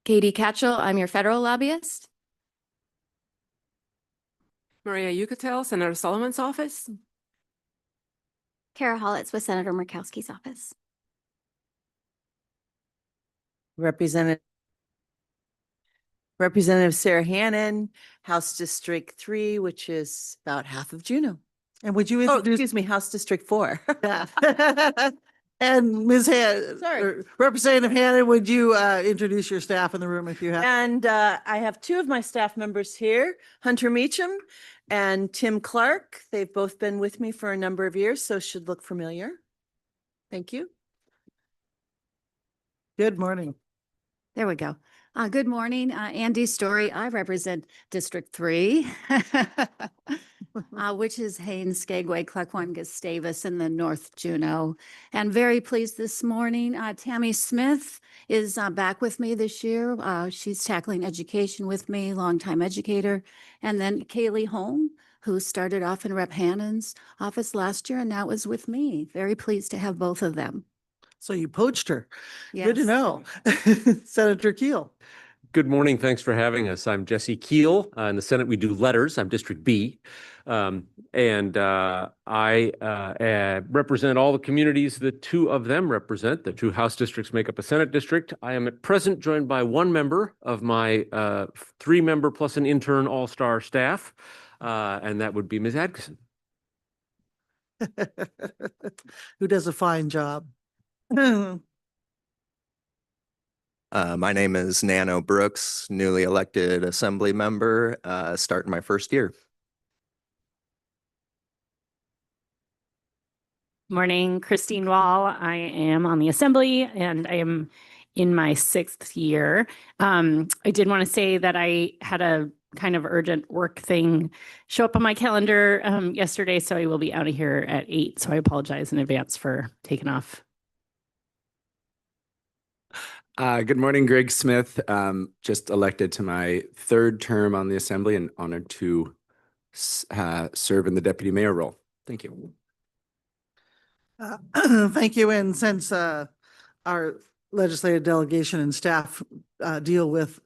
Katie Catchell, I'm your federal lobbyist. Maria Yucatel, Senator Sullivan's office. Kara Hollitz with Senator Murkowski's office. Representative Sarah Hannon, House District 3, which is about half of Juneau. And would you Oh, introduce? excuse me, House District 4. Yeah. And Ms. Sorry. Representative Hannon, would you introduce your staff in the room if you have? And I have two of my staff members here, Hunter Meacham and Tim Clark. They've both been with me for a number of years, so should look familiar. Thank you. Good morning. There we go. Good morning, Andy Story. I represent District 3, which is Haines, Skagway, Clark-Warren, Gustavus in the North Juneau. And very pleased this morning, Tammy Smith is back with me this year. She's tackling education with me, longtime educator. And then Kaylee Holm, who started off in Rep Hannon's office last year and now is with me. Very pleased to have both of them. So you poached her. Yes. Good to know. Senator Keel. Good morning. Thanks for having us. I'm Jesse Keel. In the Senate, we do letters. I'm District B. I represent all the communities that two of them represent. The two House districts make up a Senate district. I am at present joined by one member of my 3-member plus an intern all-star staff, and that would be Ms. Adkison. Who does a fine job. My name is Nano Brooks, newly elected assembly member, starting my first year. Morning, Christine Wall. I am on the assembly and I am in my 6th year. I did want to say that I had a kind of urgent work thing show up on my calendar yesterday, so I will be out of here at 8. So I apologize in advance for taking off. Good morning, Greg Smith. Just elected to my 3rd term on the assembly and honored to serve in the deputy mayor role. Thank you. Thank you. And since our legislative delegation and staff deal with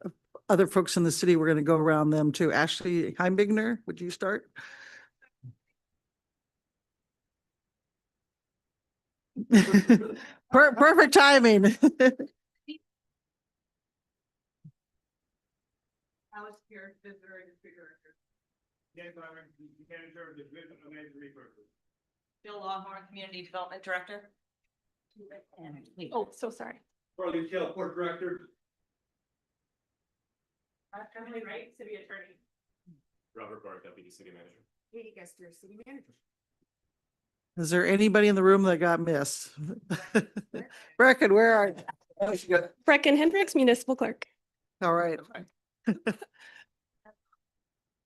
other folks in the city, we're going to go around them too. Ashley Heimbigner, would you start? Perfect timing. Alice here, visitor and director. Yes, I'm the manager of the Division of Management Resources. Bill Longhorn, Community Development Director. Oh, so sorry. Carly Shell, Court Director. Emily Wright, City Attorney. Robert Barr, Deputy City Manager. Katie Gester, City Manager. Is there anybody in the room that got missed? Brecken, where are you? Brecken Hendricks, Municipal Clerk. All right.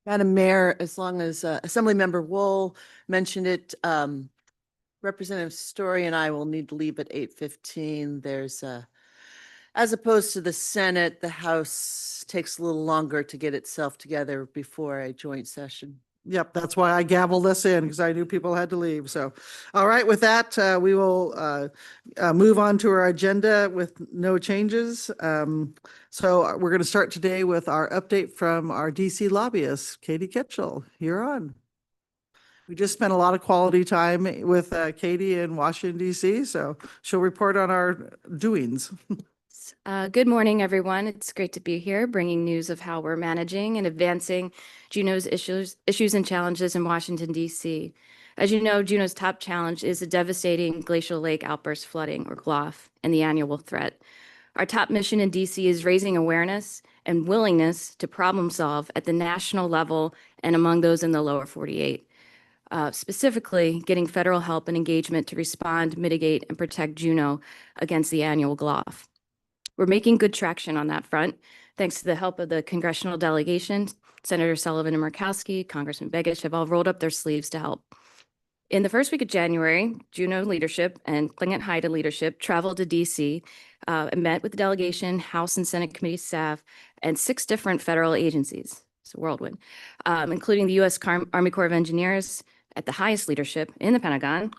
Madam Mayor, as long as Assemblymember Wool mentioned it, Representative Story and I will need to leave at 8:15. There's as opposed to the Senate, the House takes a little longer to get itself together before a joint session. Yep, that's why I gavelled us in because I knew people had to leave. So, all right, with that, we will move on to our agenda with no changes. So we're going to start today with our update from our DC lobbyist, Katie Ketchell. You're on. We just spent a lot of quality time with Katie in Washington, DC, so she'll report on our doings. Good morning, everyone. It's great to be here, bringing news of how we're managing and advancing Juneau's issues and challenges in Washington, D.C. As you know, Juneau's top challenge is the devastating glacial lake outburst flooding, or GLOF, and the annual threat. Our top mission in D.C. is raising awareness and willingness to problem solve at the national level and among those in the lower 48. Specifically, getting federal help and engagement to respond, mitigate, and protect Juneau against the annual GLOF. We're making good traction on that front, thanks to the help of the congressional delegation. Senator Sullivan and Murkowski, Congressman Begich have all rolled up their sleeves to help. In the first week of January, Juneau leadership and Klingent-Haida leadership traveled to DC and met with the delegation, House and Senate committee staff, and 6 different federal agencies. It's a whirlwind, including the U.S. Army Corps of Engineers at the highest leadership in the Pentagon,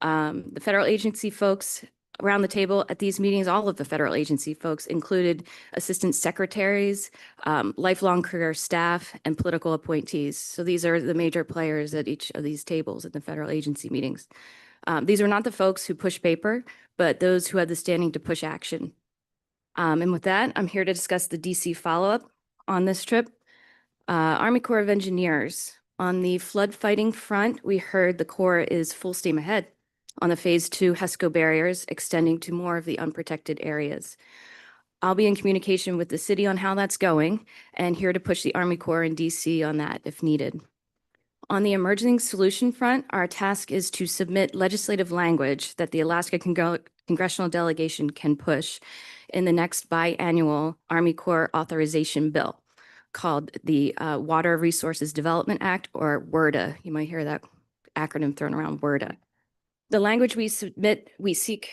the federal agency folks Around the table at these meetings, all of the federal agency folks included assistant secretaries, lifelong career staff, and political appointees. So these are the major players at each of these tables at the federal agency meetings. These are not the folks who push paper, but those who have the standing to push action. And with that, I'm here to discuss the DC follow-up on this trip. Army Corps of Engineers. On the flood fighting front, we heard the Corps is full steam ahead on the Phase 2 HESCO barriers extending to more of the unprotected areas. I'll be in communication with the city on how that's going and here to push the Army Corps and DC on that if needed. On the emerging solution front, our task is to submit legislative language that the Alaska Congressional Delegation can push in the next biannual Army Corps authorization bill called the Water Resources Development Act, or WRDA. You might hear that acronym thrown around, WRDA. The language we submit, will seek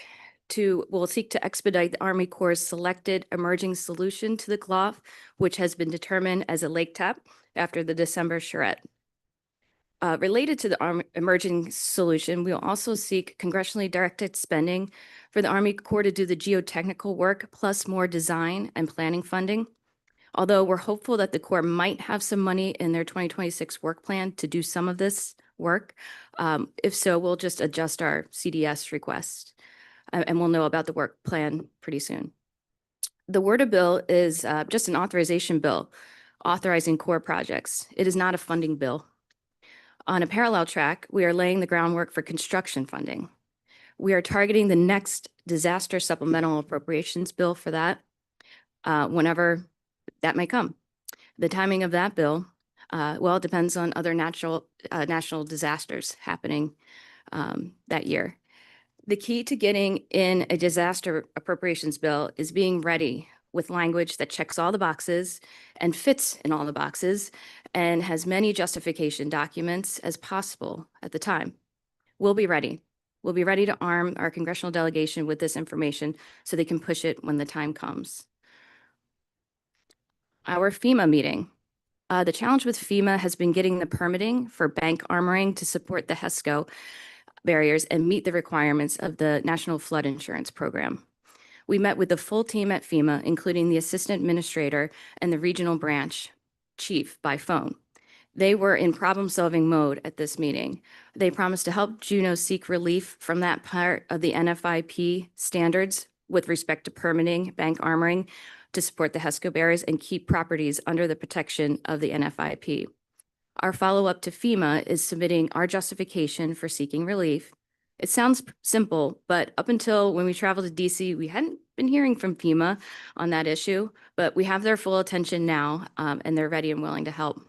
to expedite the Army Corps' selected emerging solution to the cloth, which has been determined as a lake tap after the December charrette. Related to the emerging solution, we will also seek congressionally directed spending for the Army Corps to do the geotechnical work, plus more design and planning funding. Although we're hopeful that the Corps might have some money in their 2026 work plan to do some of this work. If so, we'll just adjust our CDS request and we'll know about the work plan pretty soon. The WRDA bill is just an authorization bill authorizing Corps projects. It is not a funding bill. On a parallel track, we are laying the groundwork for construction funding. We are targeting the next disaster supplemental appropriations bill for that whenever that may come. The timing of that bill, well, it depends on other national disasters happening that year. The key to getting in a disaster appropriations bill is being ready with language that checks all the boxes and fits in all the boxes and has many justification documents as possible at the time. We'll be ready. We'll be ready to arm our congressional delegation with this information so they can push it when the time comes. Our FEMA meeting. The challenge with FEMA has been getting the permitting for bank armoring to support the HESCO barriers and meet the requirements of the National Flood Insurance Program. We met with the full team at FEMA, including the assistant administrator and the regional branch chief by phone. They were in problem-solving mode at this meeting. They promised to help Juneau seek relief from that part of the NFIP standards with respect to permitting bank armoring to support the HESCO barriers and keep properties under the protection of the NFIP. Our follow-up to FEMA is submitting our justification for seeking relief. It sounds simple, but up until when we traveled to DC, we hadn't been hearing from FEMA on that issue, but we have their full attention now, and they're ready and willing to help.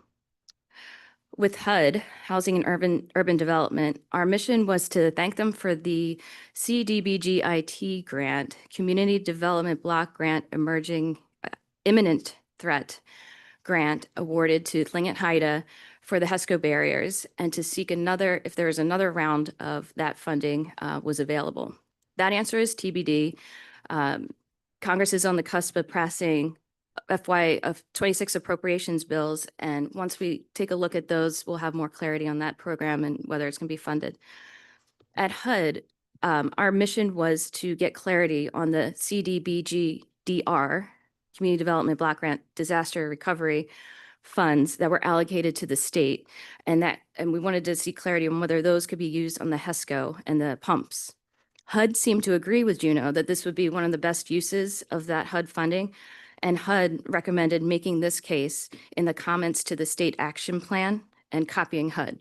With HUD, Housing and Urban Development, our mission was to thank them for the CDBG-IT grant, Community Development Block Grant Emerging Imminent Threat grant awarded to Tlingit Haida for the HESCO barriers, and to seek another, if there is another round of that funding was available. That answer is TBD. Congress is on the cusp of passing FY of 26 appropriations bills, and once we take a look at those, we'll have more clarity on that program and whether it's going to be funded. At HUD, our mission was to get clarity on the CDBG-DR, Community Development Block Grant Disaster Recovery funds that were allocated to the state, and we wanted to see clarity on whether those could be used on the HESCO and the pumps. HUD seemed to agree with Juneau that this would be one of the best uses of that HUD funding, and HUD recommended making this case in the comments to the state action plan and copying HUD.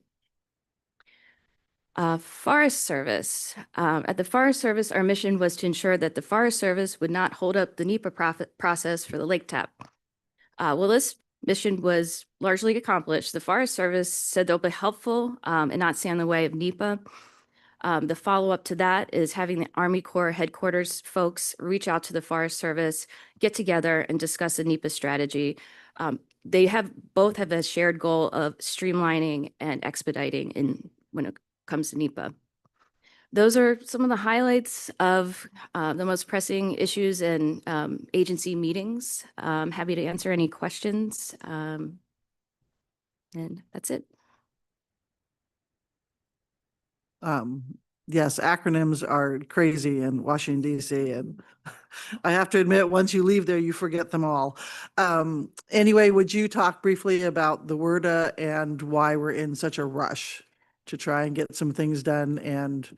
Forest Service. At the Forest Service, our mission was to ensure that the Forest Service would not hold up the NEPA process for the lake tap. Well, this mission was largely accomplished. The Forest Service said they'll be helpful and not stand in the way of NEPA. The follow-up to that is having the Army Corps headquarters folks reach out to the Forest Service, get together and discuss a NEPA strategy. They both have a shared goal of streamlining and expediting when it comes to NEPA. Those are some of the highlights of the most pressing issues and agency meetings. I'm happy to answer any questions. And that's it. Yes, acronyms are crazy in Washington DC, and I have to admit, once you leave there, you forget them all. Anyway, would you talk briefly about the WRDA and why we're in such a rush to try and get some things done and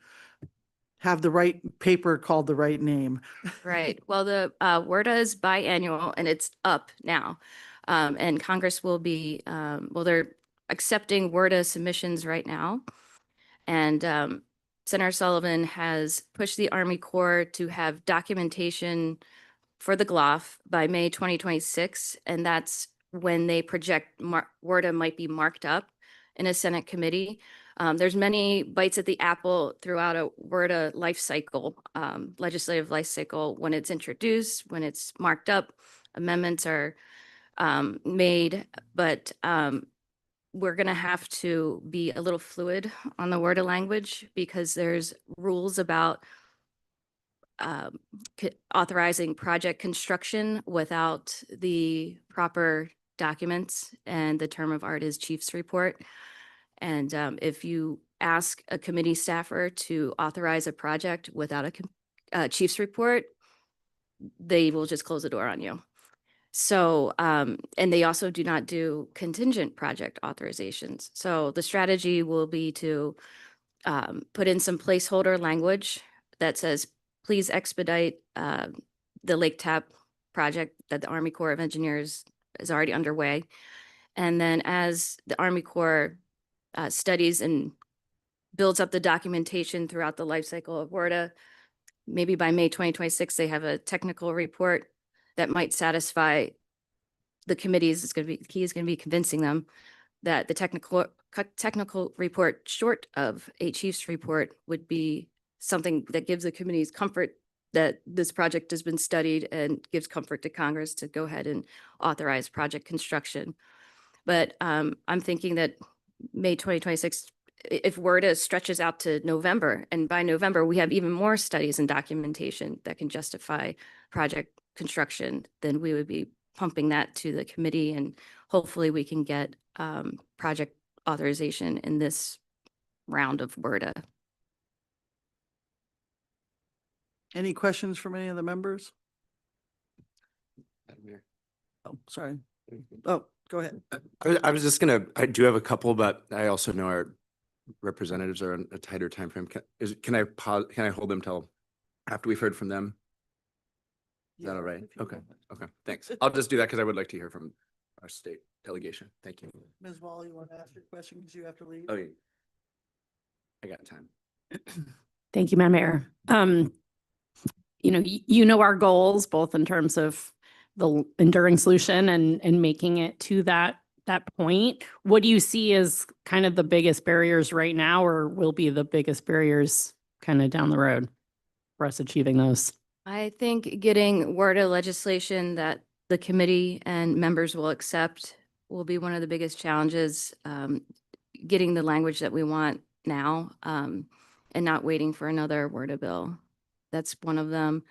have the right paper called the right name? Right. Well, the WRDA is biannual and it's up now. And Congress will be, well, they're accepting WRDA submissions right now. And Senator Sullivan has pushed the Army Corps to have documentation for the GLOF by May 2026. And that's when they project WRDA might be marked up in a Senate committee. There's many bites at the apple throughout a WRDA life cycle, legislative life cycle, when it's introduced, when it's marked up, amendments are made, but we're going to have to be a little fluid on the WRDA language because there's rules about authorizing project construction without the proper documents, and the term of art is chief's report. And if you ask a committee staffer to authorize a project without a chief's report, they will just close the door on you. So, and they also do not do contingent project authorizations. So the strategy will be to put in some placeholder language that says, please expedite the Lake Tap project that the Army Corps of Engineers is already underway. And then as the Army Corps studies and builds up the documentation throughout the life cycle of WRDA, maybe by May 2026, they have a technical report that might satisfy the committees. It's going to be, the key is going to be convincing them that the technical report short of a chief's report would be something that gives the committees comfort that this project has been studied and gives comfort to Congress to go ahead and authorize project construction. But I'm thinking that May 2026, if WRDA stretches out to November, and by November, we have even more studies and documentation that can justify project construction, then we would be pumping that to the committee, and hopefully we can get project authorization in this round of WRDA. Any questions from any of the members? Madam Mayor. Oh, sorry. Oh, go ahead. I was just I do have a couple, but I also know our representatives are on a tighter timeframe. Can I pause? Can I hold them till after we've heard from them? Is that all right? Okay. Okay. Thanks. I'll just do that because I would like to hear from our state delegation. Thank you. Ms. Wall, you want to ask your question because you have to leave? Oh, yeah. I got time. Thank you, Madam Mayor. You know our goals, both in terms of the enduring solution and making it to that point. What do you see as kind of the biggest barriers right now, or will be the biggest barriers kind of down the road for us achieving those? I think getting WRDA legislation that the committee and members will accept will be one of the biggest challenges, getting the language that we want now, and not waiting for another WRDA bill. That's one of them.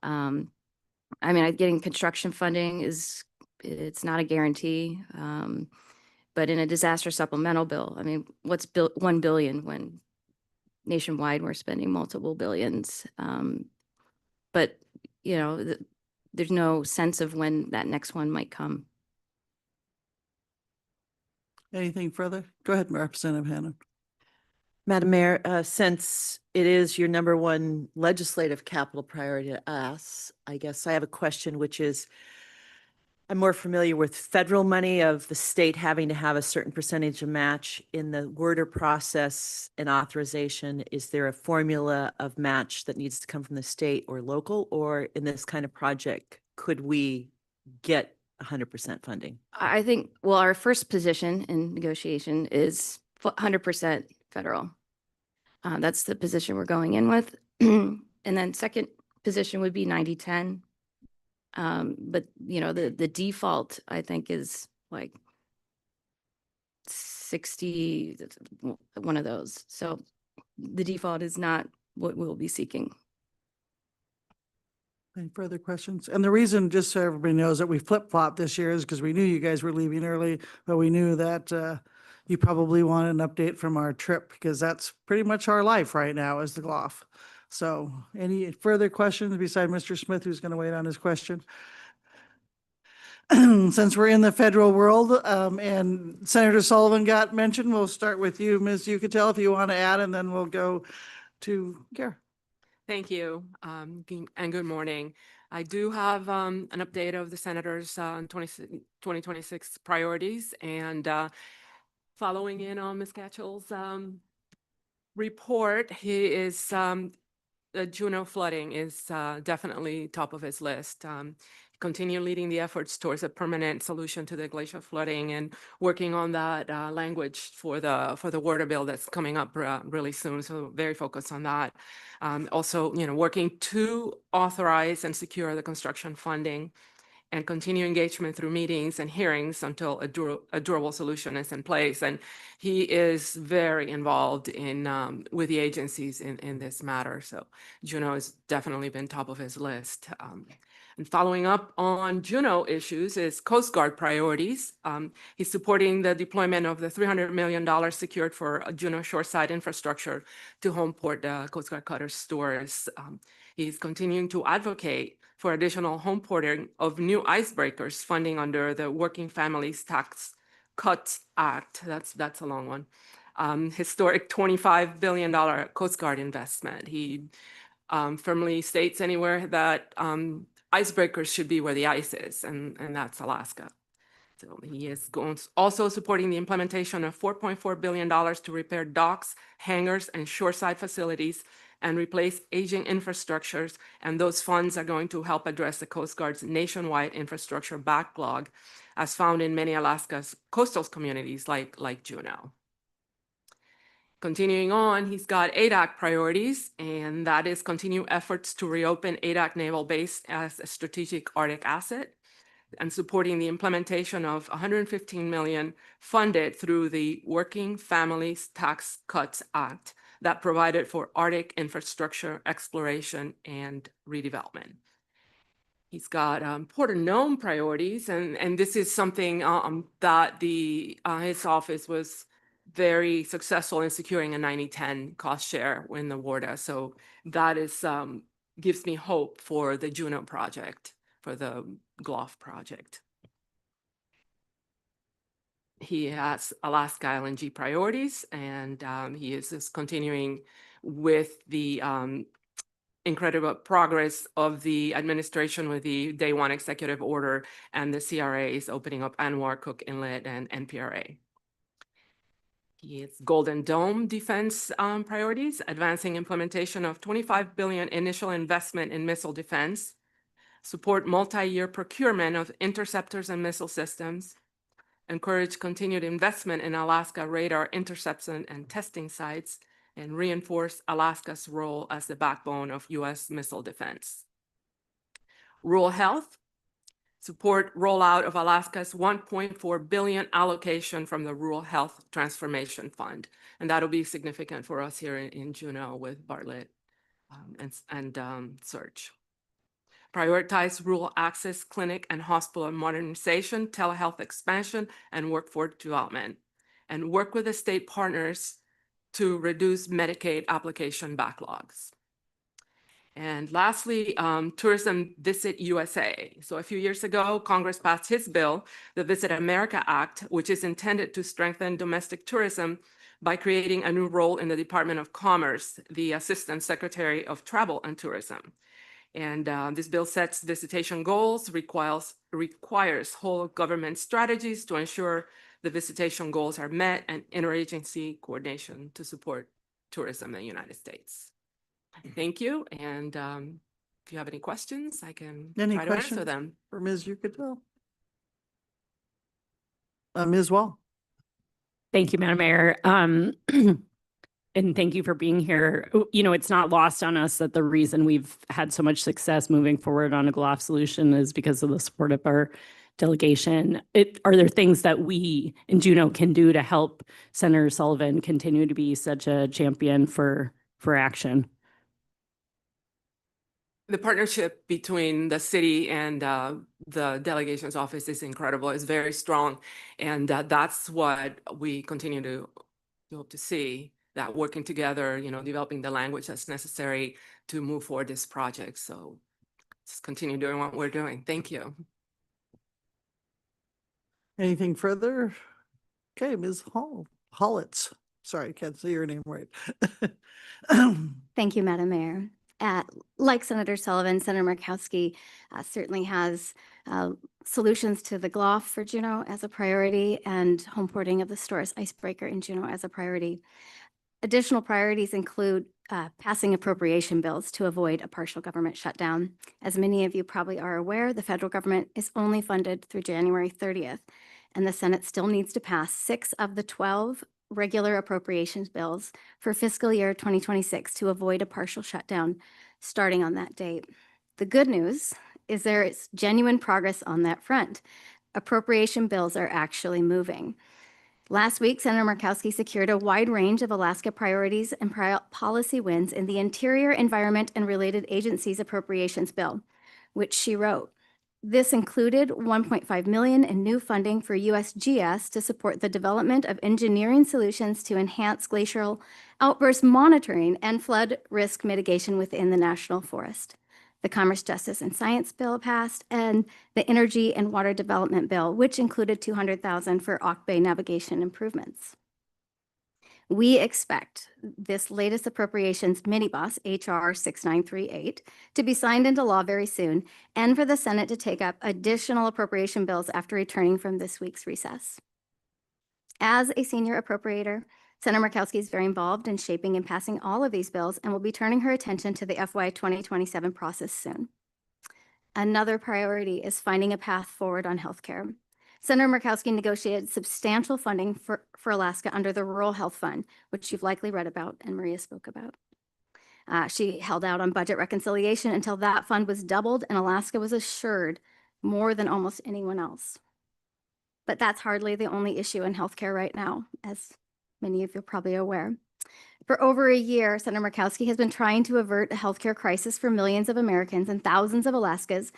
I mean, getting construction funding it's not a guarantee. But in a disaster supplemental bill, I mean, what's $1 billion when nationwide we're spending multiple billions? But, there's no sense of when that next one might come. Anything further? Go ahead, Representative Hannon. Madam Mayor, since it is your number one legislative capital priority to us, I guess I have a question, which is, I'm more familiar with federal money of the state having to have a certain percentage of match in the WRDA process and authorization. Is there a formula of match that needs to come from the state or local, or in this kind of project, could we get 100% funding? I think, well, our first position in negotiation is 100% federal. That's the position we're going in with. And then second position would be 90-10. But the default, I think, is like 60, one of those. So the default is not what we'll be seeking. Any further questions? And the reason, just so everybody knows, that we flip-flopped this year is because we knew you guys were leaving early, but we knew that you probably want an update from our trip because that's pretty much our life right now is the GLOF. So any further questions beside Mr. Smith, who's going to wait on his question? Since we're in the federal world, and Senator Sullivan got mentioned, we'll start with you, Ms. Yucatel, if you want to add, and then we'll go to Gare. Thank you, and good morning. I do have an update of the senators' 2026 priorities, and following in on Ms. Gatchell's report, he is the Juneau flooding is definitely top of his list. Continue leading the efforts towards a permanent solution to the glacial flooding and working on that language for the water bill that's coming up really soon. So very focused on that. Also, working to authorize and secure the construction funding and continue engagement through meetings and hearings until a durable solution is in place. And he is very involved in with the agencies in this matter. So Juneau has definitely been top of his list. And following up on Juneau issues is Coast Guard priorities. He's supporting the deployment of the $300 million secured for Juneau shoreside infrastructure to homeport Coast Guard cutter stores. He's continuing to advocate for additional home porting of new icebreakers funding under the Working Families Tax Cuts Act. That's a long one. Historic $25 billion Coast Guard investment. He firmly states anywhere that icebreakers should be where the ice is, and that's Alaska. So he is also supporting the implementation of $4.4 billion to repair docks, hangars, and shoreside facilities and replace aging infrastructures. And those funds are going to help address the Coast Guard's nationwide infrastructure backlog, as found in many Alaska's coastal communities like Juneau. Continuing on, he's got ADAC priorities, and that is continue efforts to reopen ADAC Naval Base as a strategic Arctic asset, and supporting the implementation of $115 million funded through the Working Families Tax Cuts Act that provided for Arctic infrastructure exploration and redevelopment. He's got Port-of-Nome priorities, and this is something that his office was very successful in securing a 90-10 cost share in the WARDA. So that is gives me hope for the Juneau project, for the GLOF project. He has Alaska LNG priorities, and he is continuing with the incredible progress of the administration with the Day 1 executive order and the CRAs opening up Anwar, Cook Inlet, and NPRA. He has Golden Dome defense priorities, advancing implementation of $25 billion initial investment in missile defense, support multi-year procurement of interceptors and missile systems, encourage continued investment in Alaska radar interception and testing sites, and reinforce Alaska's role as the backbone of U.S. missile defense. Rural health, support rollout of Alaska's $1.4 billion allocation from the Rural Health Transformation Fund. And that'll be significant for us here in Juneau with Bartlett and Search. Prioritize rural access, clinic and hospital modernization, telehealth expansion, and workforce development. And work with the state partners to reduce Medicaid application backlogs. And lastly, Tourism Visit USA. So a few years ago, Congress passed his bill, the Visit America Act, which is intended to strengthen domestic tourism by creating a new role in the Department of Commerce, the Assistant Secretary of Travel and Tourism. And this bill sets visitation goals, requires whole government strategies to ensure the visitation goals are met, and interagency coordination to support tourism in the United States. Thank you. And if you have any questions, I can try to answer them. For Ms. Yucatel? Ms. Wall? Thank you, Madam Mayor. And thank you for being here. You know, it's not lost on us that the reason we've had so much success moving forward on a GLOF solution is because of the support of our delegation. Are there things that we in Juneau can do to help Senator Sullivan continue to be such a champion for action? The partnership between the city and the delegation's office is incredible. It's very strong. And that's what we continue to hope to see, that working together, developing the language that's necessary to move forward this project. So just continue doing what we're doing. Thank you. Anything further? Okay, Ms. Hollitz. Sorry, can't say your name right. Thank you, Madam Mayor. Like Senator Sullivan, Senator Murkowski certainly has solutions to the GLOF for Juneau as a priority and home porting of the Storrs icebreaker in Juneau as a priority. Additional priorities include passing appropriation bills to avoid a partial government shutdown. As many of you probably are aware, the federal government is only funded through January 30th, and the Senate still needs to pass 6 of the 12 regular appropriations bills for fiscal year 2026 to avoid a partial shutdown starting on that date. The good news is there is genuine progress on that front. Appropriation bills are actually moving. Last week, Senator Murkowski secured a wide range of Alaska priorities and policy wins in the Interior, Environment, and Related Agencies Appropriations Bill, which she wrote. This included $1.5 million in new funding for USGS to support the development of engineering solutions to enhance glacial outburst monitoring and flood risk mitigation within the National Forest. The Commerce, Justice, and Science Bill passed, and the Energy and Water Development Bill, which included $200,000 for Auk Bay navigation improvements. We expect this latest appropriations minibus, HR 6938, to be signed into law very soon, and for the Senate to take up additional appropriation bills after returning from this week's recess. As a senior appropriator, Senator Murkowski is very involved in shaping and passing all of these bills and will be turning her attention to the FY 2027 process soon. Another priority is finding a path forward on healthcare. Senator Murkowski negotiated substantial funding for Alaska under the Rural Health Fund, which you've likely read about and Maria spoke about. She held out on budget reconciliation until that fund was doubled and Alaska was assured more than almost anyone else. But that's hardly the only issue in healthcare right now, as many of you are probably aware. For over a year, Senator Murkowski has been trying to avert a healthcare crisis for millions of Americans and thousands of Alaskans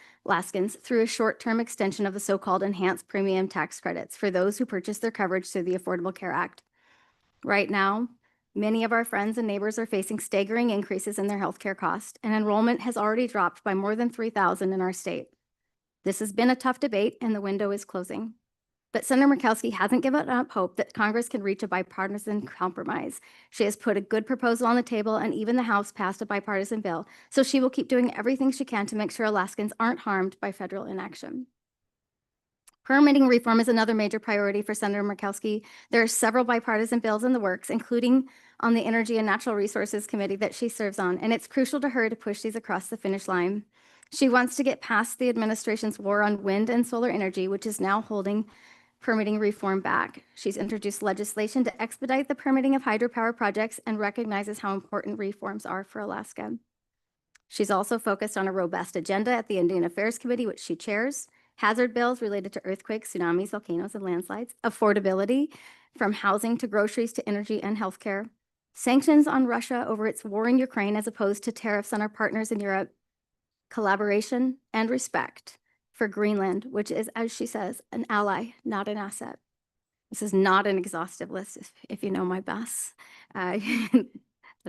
through a short-term extension of the so-called enhanced premium tax credits for those who purchase their coverage through the Affordable Care Act. Right now, many of our friends and neighbors are facing staggering increases in their healthcare costs, and enrollment has already dropped by more than 3,000 in our state. This has been a tough debate, and the window is closing. But Senator Murkowski hasn't given up hope that Congress can reach a bipartisan compromise. She has put a good proposal on the table, and even the House passed a bipartisan bill. So she will keep doing everything she can to make sure Alaskans aren't harmed by federal inaction. Permitting reform is another major priority for Senator Murkowski. There are several bipartisan bills in the works, including on the Energy and Natural Resources Committee that she serves on, and it's crucial to her to push these across the finish line. She wants to get past the administration's war on wind and solar energy, which is now holding permitting reform back. She's introduced legislation to expedite the permitting of hydropower projects and recognizes how important reforms are for Alaska. She's also focused on a robust agenda at the Indian Affairs Committee, which she chairs, hazard bills related to earthquakes, tsunamis, volcanoes, and landslides, affordability from housing to groceries to energy and healthcare, sanctions on Russia over its war in Ukraine as opposed to tariffs on our partners in Europe, collaboration and respect for Greenland, which is, as she says, an ally, not an asset. This is not an exhaustive list, if you know my boss. That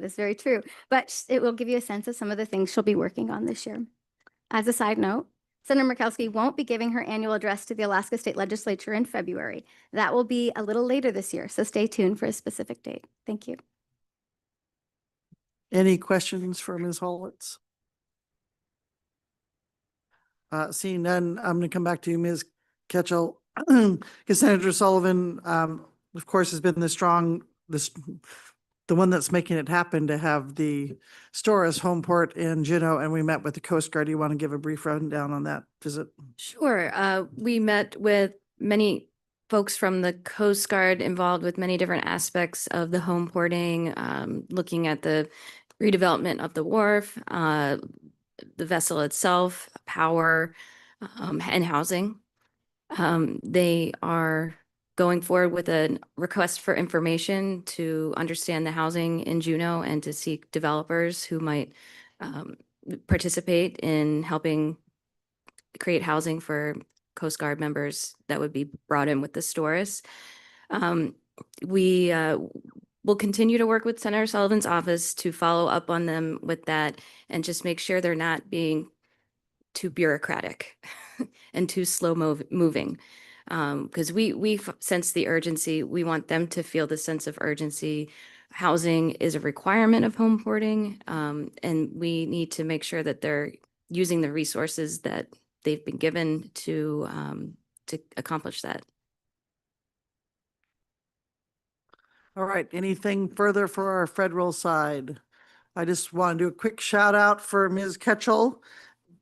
is very true, but it will give you a sense of some of the things she'll be working on this year. As a side note, Senator Murkowski won't be giving her annual address to the Alaska State Legislature in February. That will be a little later this year, so stay tuned for a specific date. Thank you. Any questions for Ms. Hollitz? Seeing none, I'm going to come back to you, Ms. Ketchel. Because Senator Sullivan, of course, has been the one that's making it happen to have the Storrs home port in Juneau, and we met with the Coast Guard. Do you want to give a brief rundown on that visit? Sure. We met with many folks from the Coast Guard involved with many different aspects of the home porting, looking at the redevelopment of the wharf, the vessel itself, power, and housing. They are going forward with a request for information to understand the housing in Juneau and to seek developers who might participate in helping create housing for Coast Guard members that would be brought in with the STORS. We will continue to work with Senator Sullivan's office to follow up on them with that and just make sure they're not being too bureaucratic and too moving. Because we sense the urgency. We want them to feel the sense of urgency. Housing is a requirement of home porting, and we need to make sure that they're using the resources that they've been given to accomplish that. All right, anything further for our federal side? I just want to do a quick shout out for Ms. Ketchel.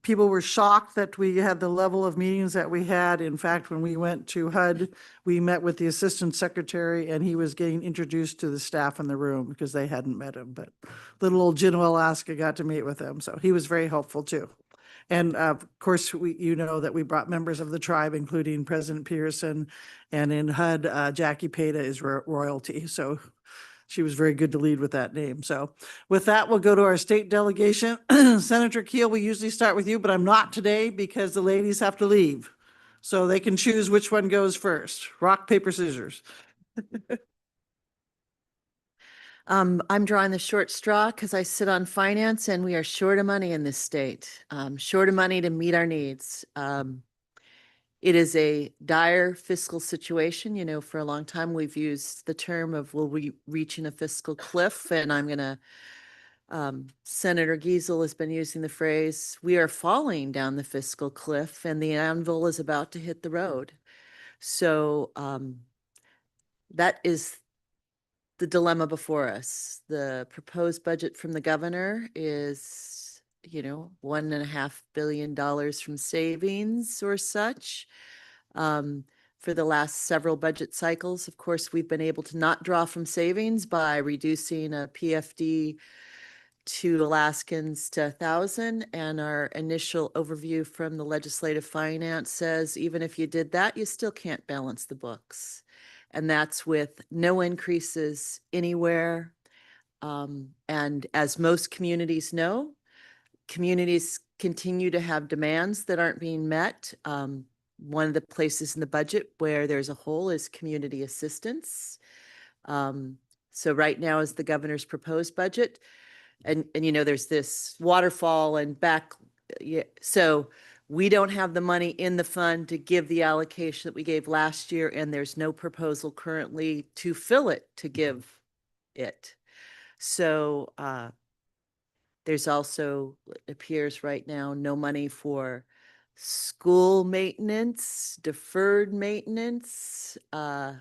People were shocked that we had the level of meetings that we had. In fact, when we went to HUD, we met with the assistant secretary and he was getting introduced to the staff in the room because they hadn't met him. But little old Juneau, Alaska got to meet with him. So he was very helpful too. And of course, you know that we brought members of the tribe, including President Pearson, and in HUD, Jackie Peta is royalty. So she was very good to lead with that name. So with that, we'll go to our state delegation. Senator Keel, we usually start with you, but I'm not today because the ladies have to leave. So they can choose which one goes first. Rock, paper, scissors. I'm drawing the short straw because I sit on finance and we are short of money in this state, short of money to meet our needs. It is a dire fiscal situation. You know, for a long time, we've used the term of will we reaching a fiscal cliff? And I'm going to, Senator Giesel has been using the phrase, we are falling down the fiscal cliff and the anvil is about to hit the road. So that is the dilemma before us. The proposed budget from the governor is, you know, $1.5 billion from savings or such. For the last several budget cycles, of course, we've been able to not draw from savings by reducing a PFD to Alaskans to 1,000. And our initial overview from the legislative finance says, even if you did that, you still can't balance the books. And that's with no increases anywhere. And as most communities know, communities continue to have demands that aren't being met. One of the places in the budget where there's a hole is community assistance. So right now is the governor's proposed budget. And you know, there's this waterfall and back. Yeah, so we don't have the money in the fund to give the allocation that we gave last year, and there's no proposal currently to fill it to give it. So there's also, it appears right now, no money for school maintenance, deferred maintenance, let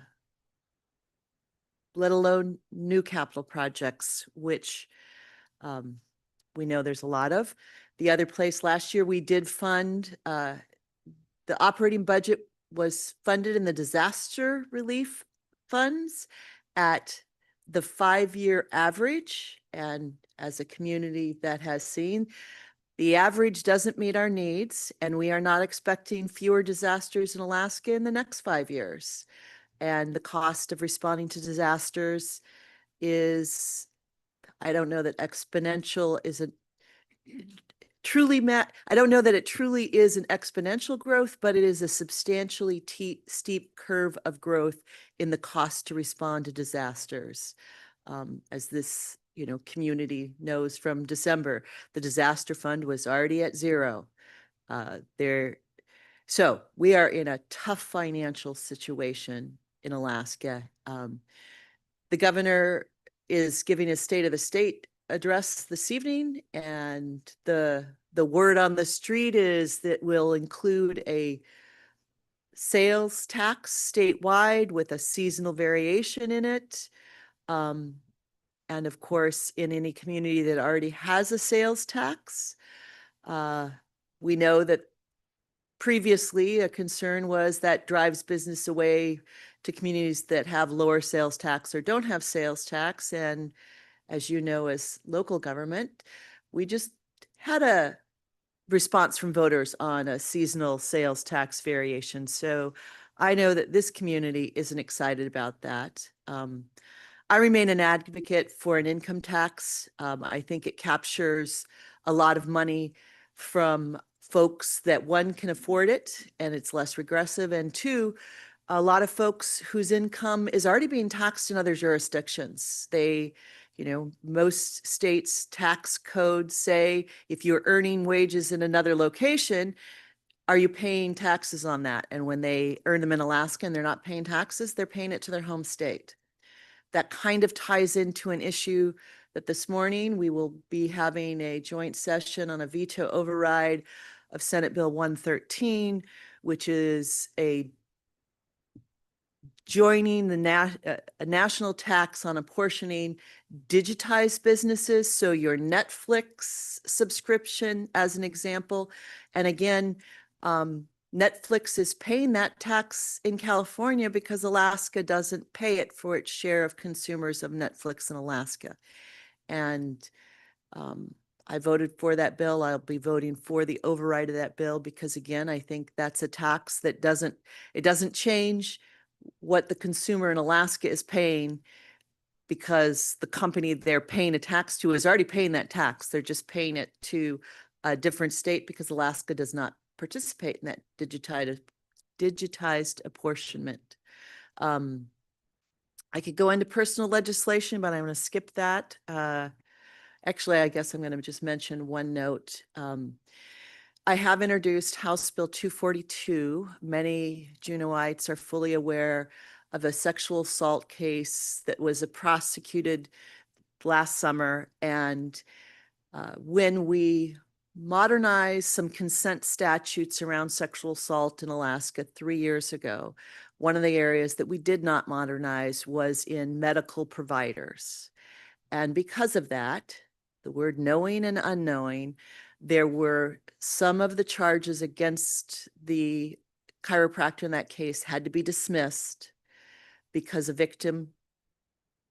alone new capital projects, which we know there's a lot of. The other place last year we did fund, the operating budget was funded in the disaster relief funds at the 5-year average. And as a community that has seen, the average doesn't meet our needs, and we are not expecting fewer disasters in Alaska in the next 5 years. And the cost of responding to disasters is, I don't know that exponential is a truly I don't know that it truly is an exponential growth, but it is a substantially steep curve of growth in the cost to respond to disasters. As this, you know, community knows from December, the disaster fund was already at zero. So we are in a tough financial situation in Alaska. The governor is giving a state of the state address this evening, and the word on the street is that will include a sales tax statewide with a seasonal variation in it. And of course, in any community that already has a sales tax, we know that previously a concern was that drives business away to communities that have lower sales tax or don't have sales tax. And as you know, as local government, we just had a response from voters on a seasonal sales tax variation. So I know that this community isn't excited about that. I remain an advocate for an income tax. I think it captures a lot of money from folks that, one, can afford it and it's less regressive, and two, a lot of folks whose income is already being taxed in other jurisdictions. Most states' tax codes say if you're earning wages in another location, are you paying taxes on that? And when they earn them in Alaska and they're not paying taxes, they're paying it to their home state. That kind of ties into an issue that this morning we will be having a joint session on a veto override of Senate Bill 113, which is joining a national tax on apportioning digitized businesses. So your Netflix subscription, as an example. And again, Netflix is paying that tax in California because Alaska doesn't pay it for its share of consumers of Netflix in Alaska. And I voted for that bill. I'll be voting for the override of that bill because, again, I think that's a tax that doesn't change what the consumer in Alaska is paying, because the company they're paying a tax to is already paying that tax. They're just paying it to a different state because Alaska does not participate in that digitized apportionment. I could go into personal legislation, but I'm going to skip that. Actually, I guess I'm going to just mention one note. I have introduced House Bill 242. Many Juneauites are fully aware of a sexual assault case that was prosecuted last summer. And when we modernized some consent statutes around sexual assault in Alaska 3 years ago, one of the areas that we did not modernize was in medical providers. And because of that, the word knowing and unknowing, there were some of the charges against the chiropractor in that case had to be dismissed because a victim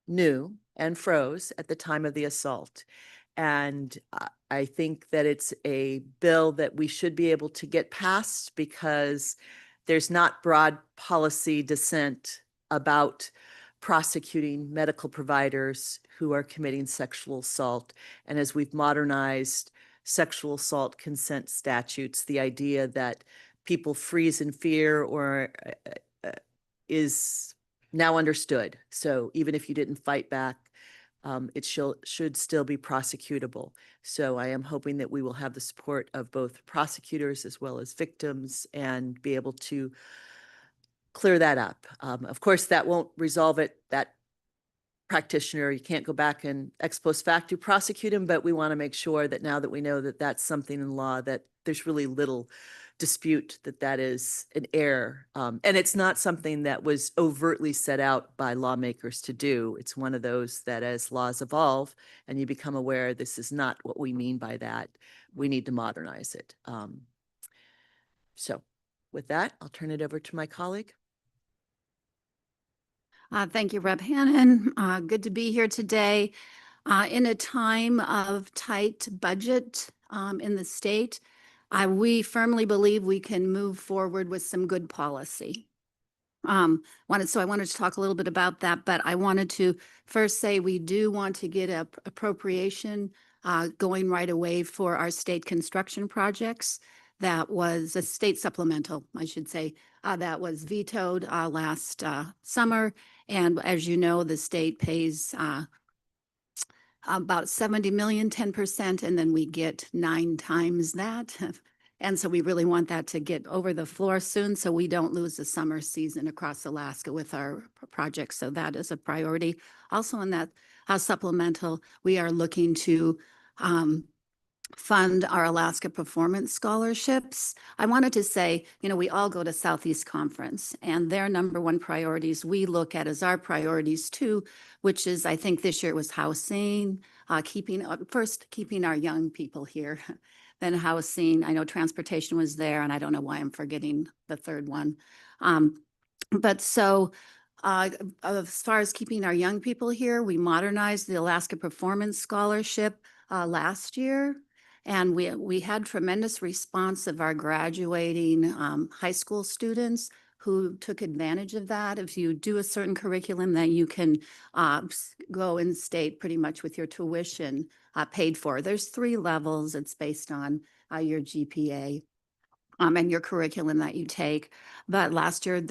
knew and froze at the time of the assault. And I think that it's a bill that we should be able to get passed because there's not broad policy dissent about prosecuting medical providers who are committing sexual assault. And as we've modernized sexual assault consent statutes, the idea that people freeze in fear or is now understood. So even if you didn't fight back, it should still be prosecutable. So I am hoping that we will have the support of both prosecutors as well as victims and be able to clear that up. Of course, that won't resolve it. That practitioner, you can't go back and ex post facto prosecute him, but we want to make sure that now that we know that that's something in law, that there's really little dispute that that is an error. And it's not something that was overtly set out by lawmakers to do. It's one of those that as laws evolve and you become aware this is not what we mean by that, we need to modernize it. So with that, I'll turn it over to my colleague. Thank you, Rep. Hannon. Good to be here today. In a time of tight budget in the state, we firmly believe we can move forward with some good policy. I wanted to talk a little bit about that, but I wanted to first say we do want to get an appropriation going right away for our state construction projects. That was a state supplemental, I should say, that was vetoed last summer. And as you know, the state pays about 70 million, 10%, and then we get 9 times that. And so we really want that to get over the floor soon so we don't lose the summer season across Alaska with our projects. So that is a priority. Also in that supplemental, we are looking to fund our Alaska performance scholarships. I wanted to say, we all go to Southeast Conference and their #1 priorities we look at as our priorities too, which is, I think this year was housing, keeping our young people here, then housing. I know transportation was there, and I don't know why I'm forgetting the third one. But so as far as keeping our young people here, we modernized the Alaska Performance Scholarship last year. And we had tremendous response of our graduating high school students who took advantage of that. If you do a certain curriculum, then you can go in state pretty much with your tuition paid for. There's 3 levels. It's based on your GPA and your curriculum that you take. But last year,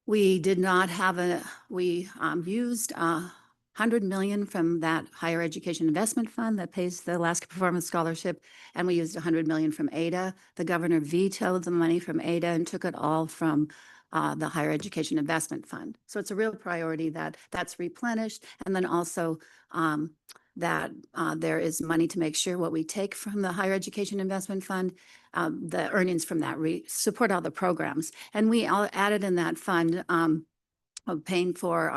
we did not have we used 100 million from that higher education investment fund that pays the Alaska Performance Scholarship, and we used 100 million from ADA. The governor vetoed the money from ADA and took it all from the higher education investment fund. So it's a real priority that's replenished, and then also that there is money to make sure what we take from the higher education investment fund, the earnings from that support all the programs. And we all added in that fund of paying for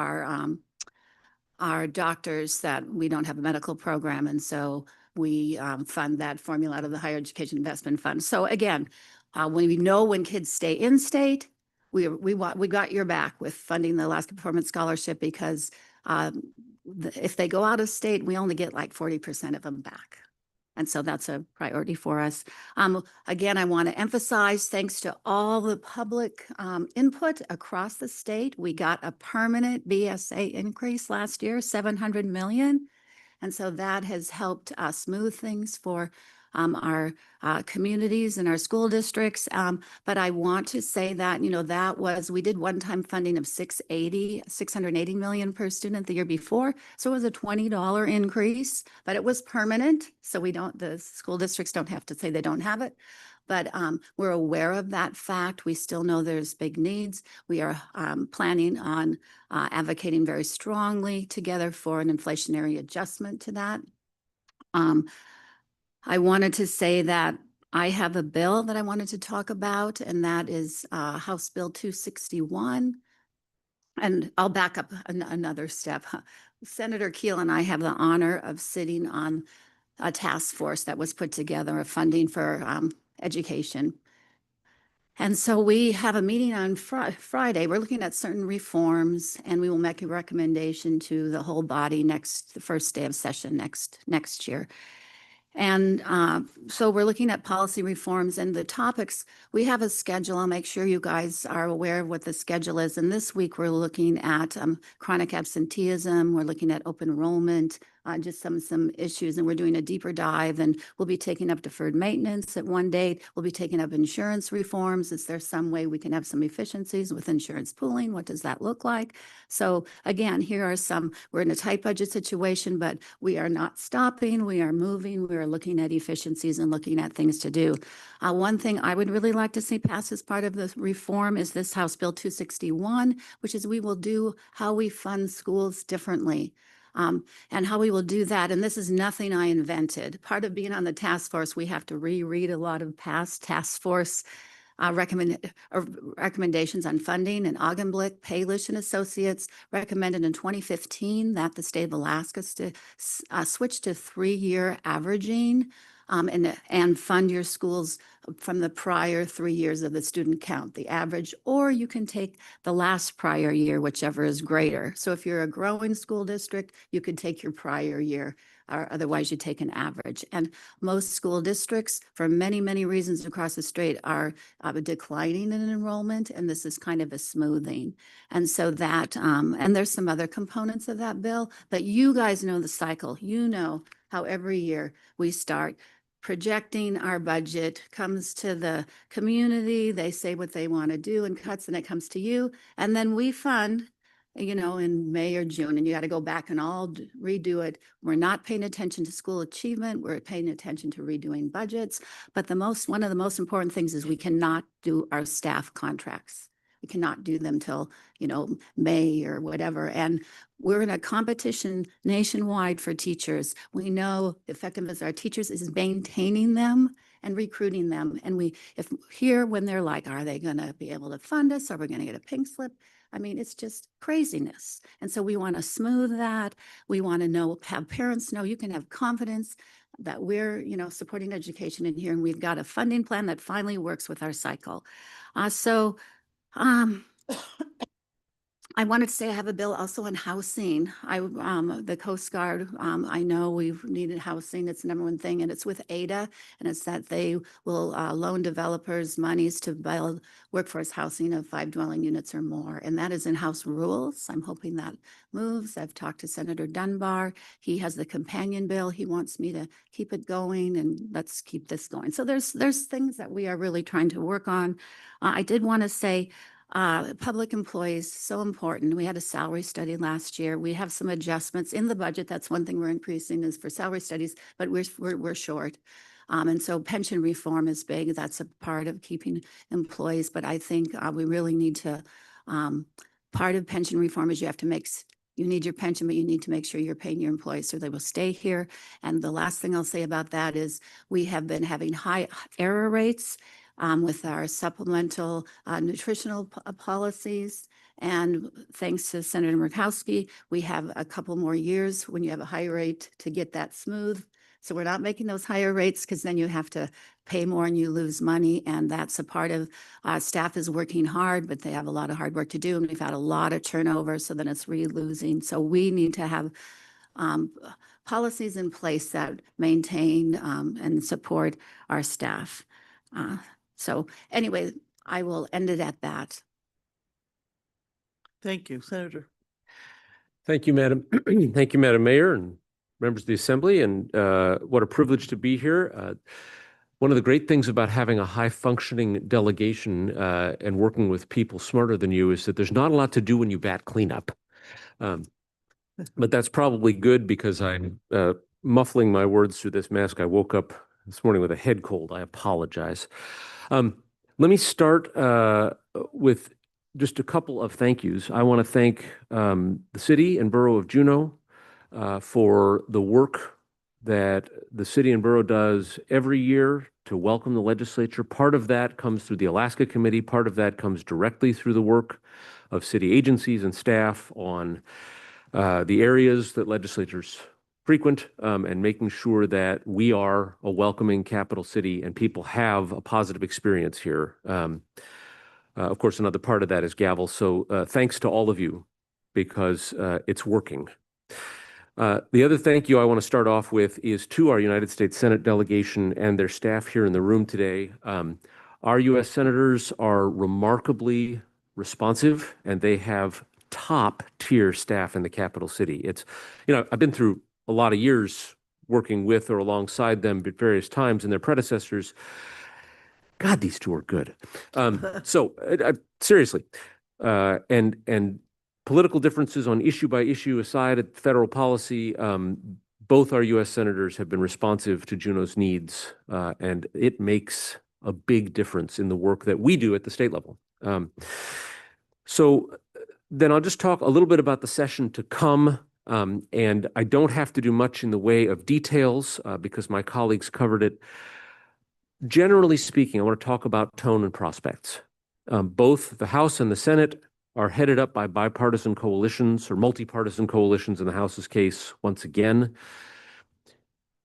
our doctors that we don't have a medical program. And so we fund that formula out of the higher education investment fund. So again, when we know when kids stay in state, we got your back with funding the Alaska Performance Scholarship, because if they go out of state, we only get like 40% of them back. And so that's a priority for us. Again, I want to emphasize, thanks to all the public input across the state, we got a permanent BSA increase last year, 700 million. And so that has helped smooth things for our communities and our school districts. But I want to say that, we did one-time funding of 680 million per student the year before. So it was a $20 increase, but it was permanent. So the school districts don't have to say they don't have it. But we're aware of that fact. We still know there's big needs. We are planning on advocating very strongly together for an inflationary adjustment to that. I wanted to say that I have a bill that I wanted to talk about, and that is House Bill 261. And I'll back up another step. Senator Keel and I have the honor of sitting on a task force that was put together of funding for education. And so we have a meeting on Friday. We're looking at certain reforms, and we will make a recommendation to the whole body the first day of session next year. And so we're looking at policy reforms and the topics. We have a schedule. I'll make sure you guys are aware of what the schedule is. And this week we're looking at chronic absenteeism. We're looking at open enrollment, just some issues. And we're doing a deeper dive, and we'll be taking up deferred maintenance at one date. We'll be taking up insurance reforms. Is there some way we can have some efficiencies with insurance pooling? What does that look like? So again, we're in a tight budget situation, but we are not stopping. We are moving. We are looking at efficiencies and looking at things to do. One thing I would really like to see passed as part of the reform is this House Bill 261, which is we will do how we fund schools differently. And how we will do that. And this is nothing I invented. Part of being on the task force, we have to reread a lot of past task force recommendations on funding. And Augenblick, Palish and Associates recommended in 2015 that the state of Alaska switch to 3-year averaging and fund your schools from the prior 3 years of the student count, the average, or you can take the last prior year, whichever is greater. So if you're a growing school district, you could take your prior year, or otherwise you take an average. And most school districts, for many, many reasons across the state, are declining in enrollment, and this is kind of a smoothing. And so that, and there's some other components of that bill, but you guys know the cycle. You know how every year we start projecting our budget, comes to the community, they say what they want to do and cuts, and it comes to you. And then we fund, in May or June, and you got to go back and all redo it. We're not paying attention to school achievement. We're paying attention to redoing budgets. But one of the most important things is we cannot do our staff contracts. We cannot do them till, May or whatever. And we're in a competition nationwide for teachers. We know the effectiveness of our teachers is maintaining them and recruiting them. And when they're like, are they going to be able to fund us? Are we going to get a pink slip? I mean, it's just craziness. And so we want to smooth that. We want to have parents know you can have confidence that we're, supporting education in here. And we've got a funding plan that finally works with our cycle. I wanted to say I have a bill also on housing. The Coast Guard, I know we've needed housing. It's the number one thing, and it's with ADA, and it's that they will loan developers monies to build workforce housing of 5 dwelling units or more, and that is in-house rules. I'm hoping that moves. I've talked to Senator Dunbar. He has the companion bill. He wants me to keep it going, and let's keep this going. So there's things that we are really trying to work on. I did want to say, public employees, so important. We had a salary study last year. We have some adjustments in the budget. That's one thing we're increasing is for salary studies, but we're short. And so pension reform is big. That's a part of keeping employees. But I think we really need to, part of pension reform is you have to you need your pension, but you need to make sure you're paying your employees so they will stay here. And the last thing I'll say about that is we have been having high error rates with our supplemental nutritional policies. And thanks to Senator Murkowski, we have a couple more years when you have a higher rate to get that smooth. So we're not making those higher rates because then you have to pay more and you lose money. And that's a part of staff is working hard, but they have a lot of hard work to do. And we've had a lot of turnover. So then it's re-losing. So we need to have policies in place that maintain and support our staff. So anyway, I will end it at that. Thank you, Senator. Thank you, Madam. Thank you, Madam Mayor and members of the Assembly. And what a privilege to be here. One of the great things about having a high-functioning delegation and working with people smarter than you is that there's not a lot to do when you bat cleanup. But that's probably good because I'm muffling my words through this mask. I woke up this morning with a head cold. I apologize. Let me start with just a couple of thank yous. I want to thank the city and borough of Juneau for the work that the city and borough does every year to welcome the legislature. Part of that comes through the Alaska Committee. Part of that comes directly through the work of city agencies and staff on the areas that legislatures frequent and making sure that we are a welcoming capital city and people have a positive experience here. Of course, another part of that is gavel. So thanks to all of you because it's working. The other thank you I want to start off with is to our United States Senate delegation and their staff here in the room today. Our U.S. senators are remarkably responsive and they have top tier staff in the capital city. It's, I've been through a lot of years working with or alongside them at various times and their predecessors. God, these two are good. Seriously, and political differences on issue by issue aside at federal policy, both our U.S. senators have been responsive to Juneau's needs, and it makes a big difference in the work that we do at the state level. So then I'll just talk a little bit about the session to come. And I don't have to do much in the way of details because my colleagues covered it. Generally speaking, I want to talk about tone and prospects. Both the House and the Senate are headed up by bipartisan coalitions or multi-partisan coalitions in the House's case once again.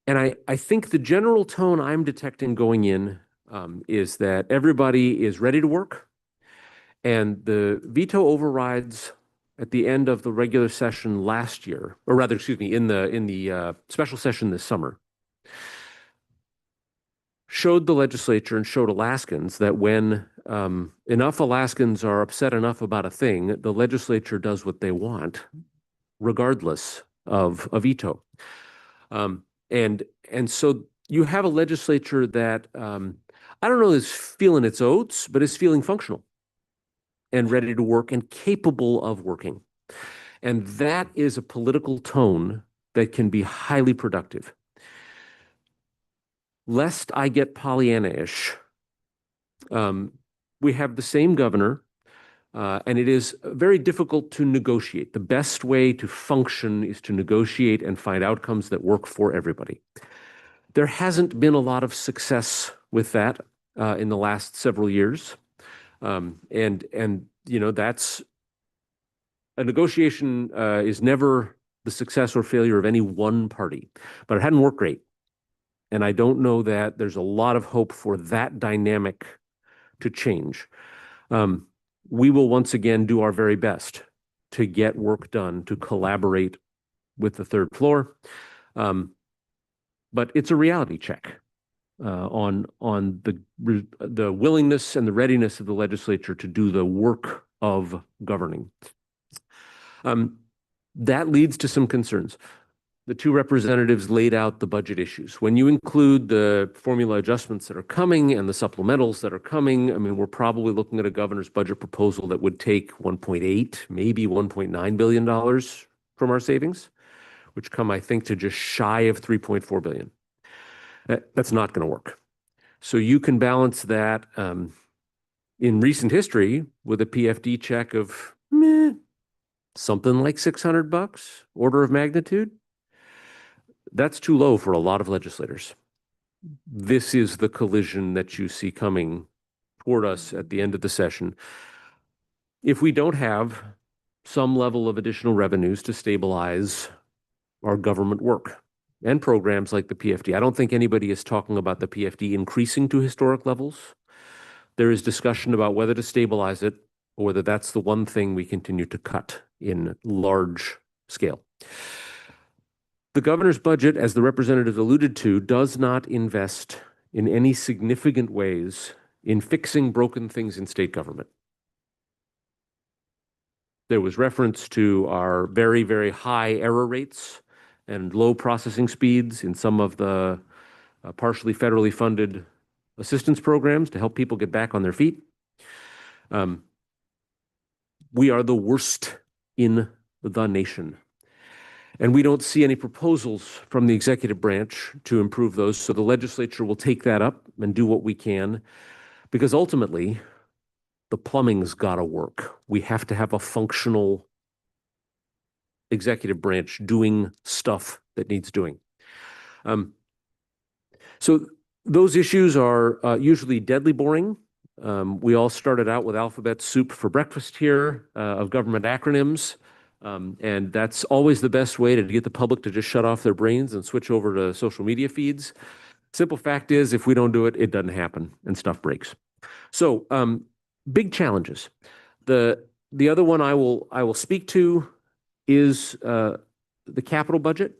And I think the general tone I'm detecting going in is that everybody is ready to work and the veto overrides at the end of the regular session last year, or rather, excuse me, in the special session this summer, showed the legislature and showed Alaskans that when enough Alaskans are upset enough about a thing, the legislature does what they want, regardless of a veto. And so you have a legislature that I don't know is feeling its oats, but is feeling functional and ready to work and capable of working. And that is a political tone that can be highly productive. Lest I get Pollyanna-ish, we have the same governor, and it is very difficult to negotiate. The best way to function is to negotiate and find outcomes that work for everybody. There hasn't been a lot of success with that in the last several years. And that's a negotiation is never the success or failure of any one party, but it hadn't worked great. And I don't know that there's a lot of hope for that dynamic to change. We will once again do our very best to get work done, to collaborate with the third floor. But it's a reality check on the willingness and the readiness of the legislature to do the work of governing. That leads to some concerns. The two representatives laid out the budget issues. When you include the formula adjustments that are coming and the supplementals that are coming, I mean, we're probably looking at a governor's budget proposal that would take 1.8, maybe $1.9 billion from our savings, which come, I think, to just shy of 3.4 billion. That's not going to work. So you can balance that in recent history with a PFD check of something like $600, order of magnitude. That's too low for a lot of legislators. This is the collision that you see coming toward us at the end of the session. If we don't have some level of additional revenues to stabilize our government work and programs like the PFD, I don't think anybody is talking about the PFD increasing to historic levels. There is discussion about whether to stabilize it or whether that's the one thing we continue to cut in large scale. The governor's budget, as the representative alluded to, does not invest in any significant ways in fixing broken things in state government. There was reference to our very, very high error rates and low processing speeds in some of the partially federally funded assistance programs to help people get back on their feet. We are the worst in the nation. And we don't see any proposals from the executive branch to improve those. So the legislature will take that up and do what we can, because ultimately the plumbing's got to work. We have to have a functional executive branch doing stuff that needs doing. So those issues are usually deadly boring. We all started out with alphabet soup for breakfast here of government acronyms. And that's always the best way to get the public to just shut off their brains and switch over to social media feeds. Simple fact is, if we don't do it, it doesn't happen and stuff breaks. So big challenges. The other one I will speak to is the capital budget.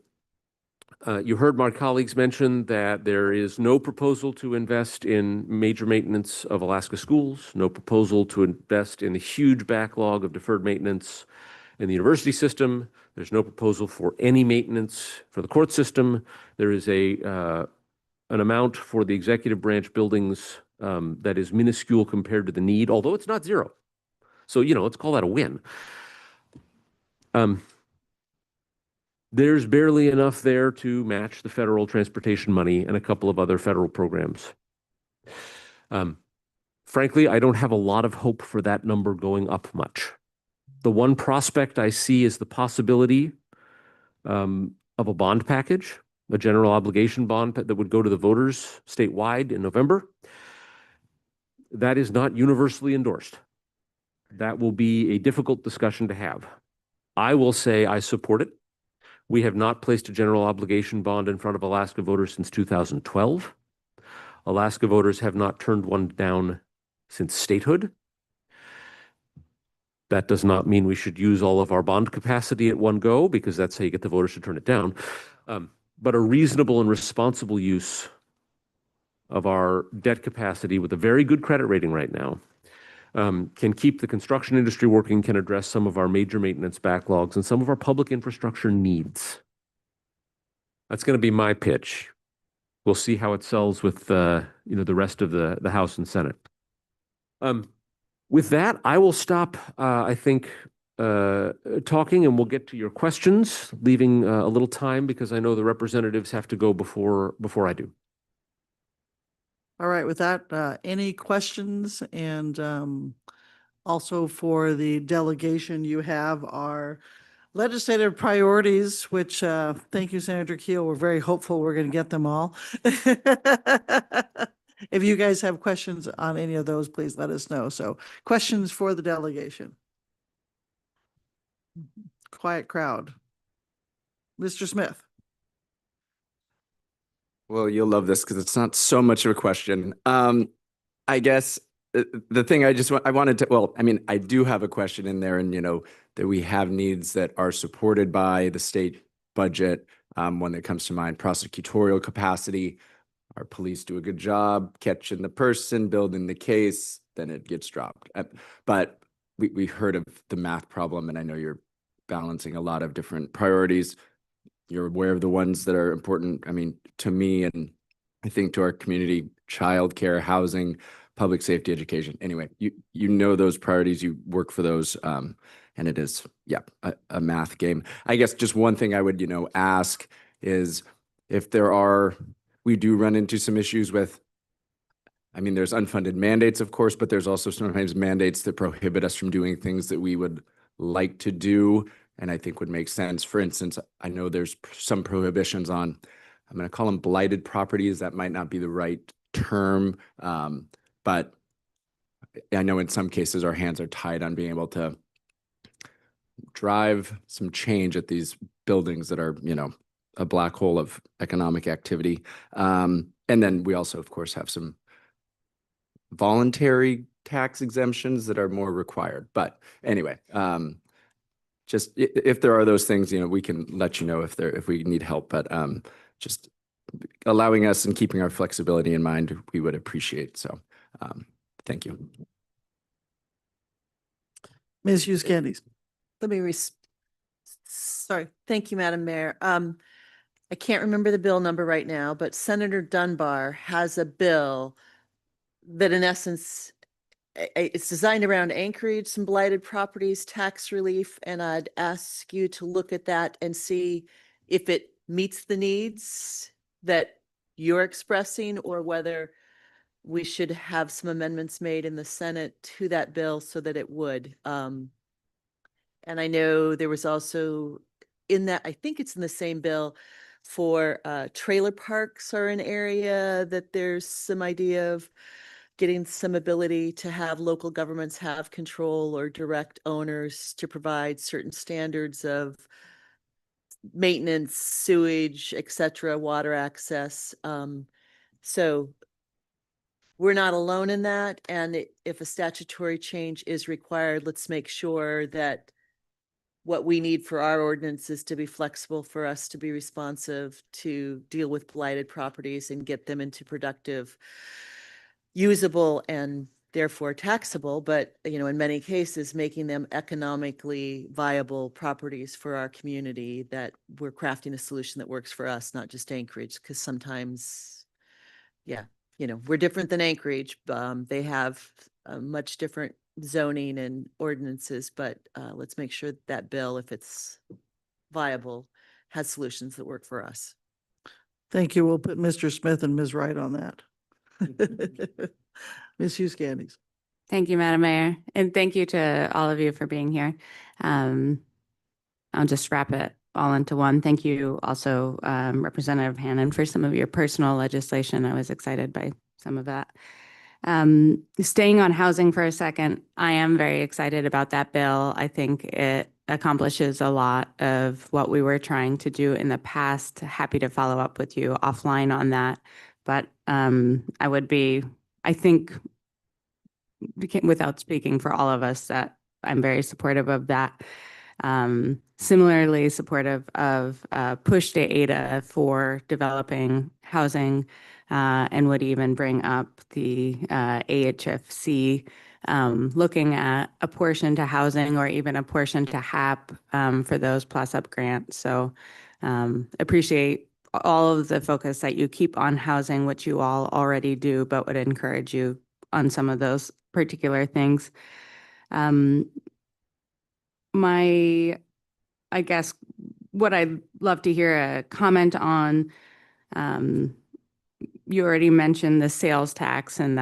You heard my colleagues mention that there is no proposal to invest in major maintenance of Alaska schools, no proposal to invest in the huge backlog of deferred maintenance in the university system. There's no proposal for any maintenance for the court system. There is an amount for the executive branch buildings that is minuscule compared to the need, although it's not zero. So, let's call that a win. There's barely enough there to match the federal transportation money and a couple of other federal programs. Frankly, I don't have a lot of hope for that number going up much. The one prospect I see is the possibility of a bond package, a general obligation bond that would go to the voters statewide in November. That is not universally endorsed. That will be a difficult discussion to have. I will say I support it. We have not placed a general obligation bond in front of Alaska voters since 2012. Alaska voters have not turned one down since statehood. That does not mean we should use all of our bond capacity at one go, because that's how you get the voters to turn it down. But a reasonable and responsible use of our debt capacity with a very good credit rating right now can keep the construction industry working, can address some of our major maintenance backlogs and some of our public infrastructure needs. That's going to be my pitch. We'll see how it sells with the rest of the House and Senate. With that, I will stop, I think, talking, and we'll get to your questions, leaving a little time because I know the representatives have to go before I do. All right, with that, any questions? And also for the delegation, you have our legislative priorities, which thank you, Senator Keel. We're very hopeful we're going to get them all. If you guys have questions on any of those, please let us know. So questions for the delegation. Quiet crowd. Mr. Smith. Well, you'll love this because it's not so much of a question. I guess the thing I wanted to, well, I mean, I do have a question in there, and that we have needs that are supported by the state budget. One that comes to mind, prosecutorial capacity. Our police do a good job catching the person, building the case, then it gets dropped. But we heard of the math problem, and I know you're balancing a lot of different priorities. You're aware of the ones that are important, I mean, to me, and I think to our community: childcare, housing, public safety, education. Anyway, you know those priorities, you work for those, and it is, yeah, a math game. I guess just one thing I would, ask is if we do run into some issues with, I mean, there's unfunded mandates, of course, but there's also sometimes mandates that prohibit us from doing things that we would like to do and I think would make sense. For instance, I know there's some prohibitions on, I'm going to call them blighted properties. That might not be the right term, but I know in some cases our hands are tied on being able to drive some change at these buildings that are, a black hole of economic activity. And then we also, of course, have some voluntary tax exemptions that are more required. But anyway, just if there are those things, we can let you know if we need help. But just allowing us and keeping our flexibility in mind, we would appreciate. So thank you. Ms. Hughes Candies. Let me sorry. Thank you, Madam Mayor. I can't remember the bill number right now, but Senator Dunbar has a bill that in essence, it's designed around Anchorage, some blighted properties, tax relief, and I'd ask you to look at that and see if it meets the needs that you're expressing or whether we should have some amendments made in the Senate to that bill so that it would. And I know there was also in that, I think it's in the same bill for trailer parks are an area that there's some idea of getting some ability to have local governments have control or direct owners to provide certain standards of maintenance, sewage, et cetera, water access. So we're not alone in that. And if a statutory change is required, let's make sure that what we need for our ordinance is to be flexible for us to be responsive to deal with blighted properties and get them into productive, usable, and therefore taxable, but in many cases, making them economically viable properties for our community, that we're crafting a solution that works for us, not just Anchorage, because sometimes, yeah, we're different than Anchorage. They have much different zoning and ordinances, but let's make sure that bill, if it's viable, has solutions that work for us. Thank you. We'll put Mr. Smith and Ms. Wright on that. Ms. Hughes Candies. Thank you, Madam Mayor, and thank you to all of you for being here. I'll just wrap it all into one. Thank you also, Representative Hannon, for some of your personal legislation. I was excited by some of that. Staying on housing for a second, I am very excited about that bill. I think it accomplishes a lot of what we were trying to do in the past. Happy to follow up with you offline on that. But I think, without speaking for all of us, that I'm very supportive of that. Similarly supportive of push to ADA for developing housing, and would even bring up the AHFC looking at a portion to housing or even a portion to HAP for those plus up grants. So appreciate all of the focus that you keep on housing, which you all already do, but would encourage you on some of those particular things. I guess what I'd love to hear a comment on, you already mentioned the sales tax, and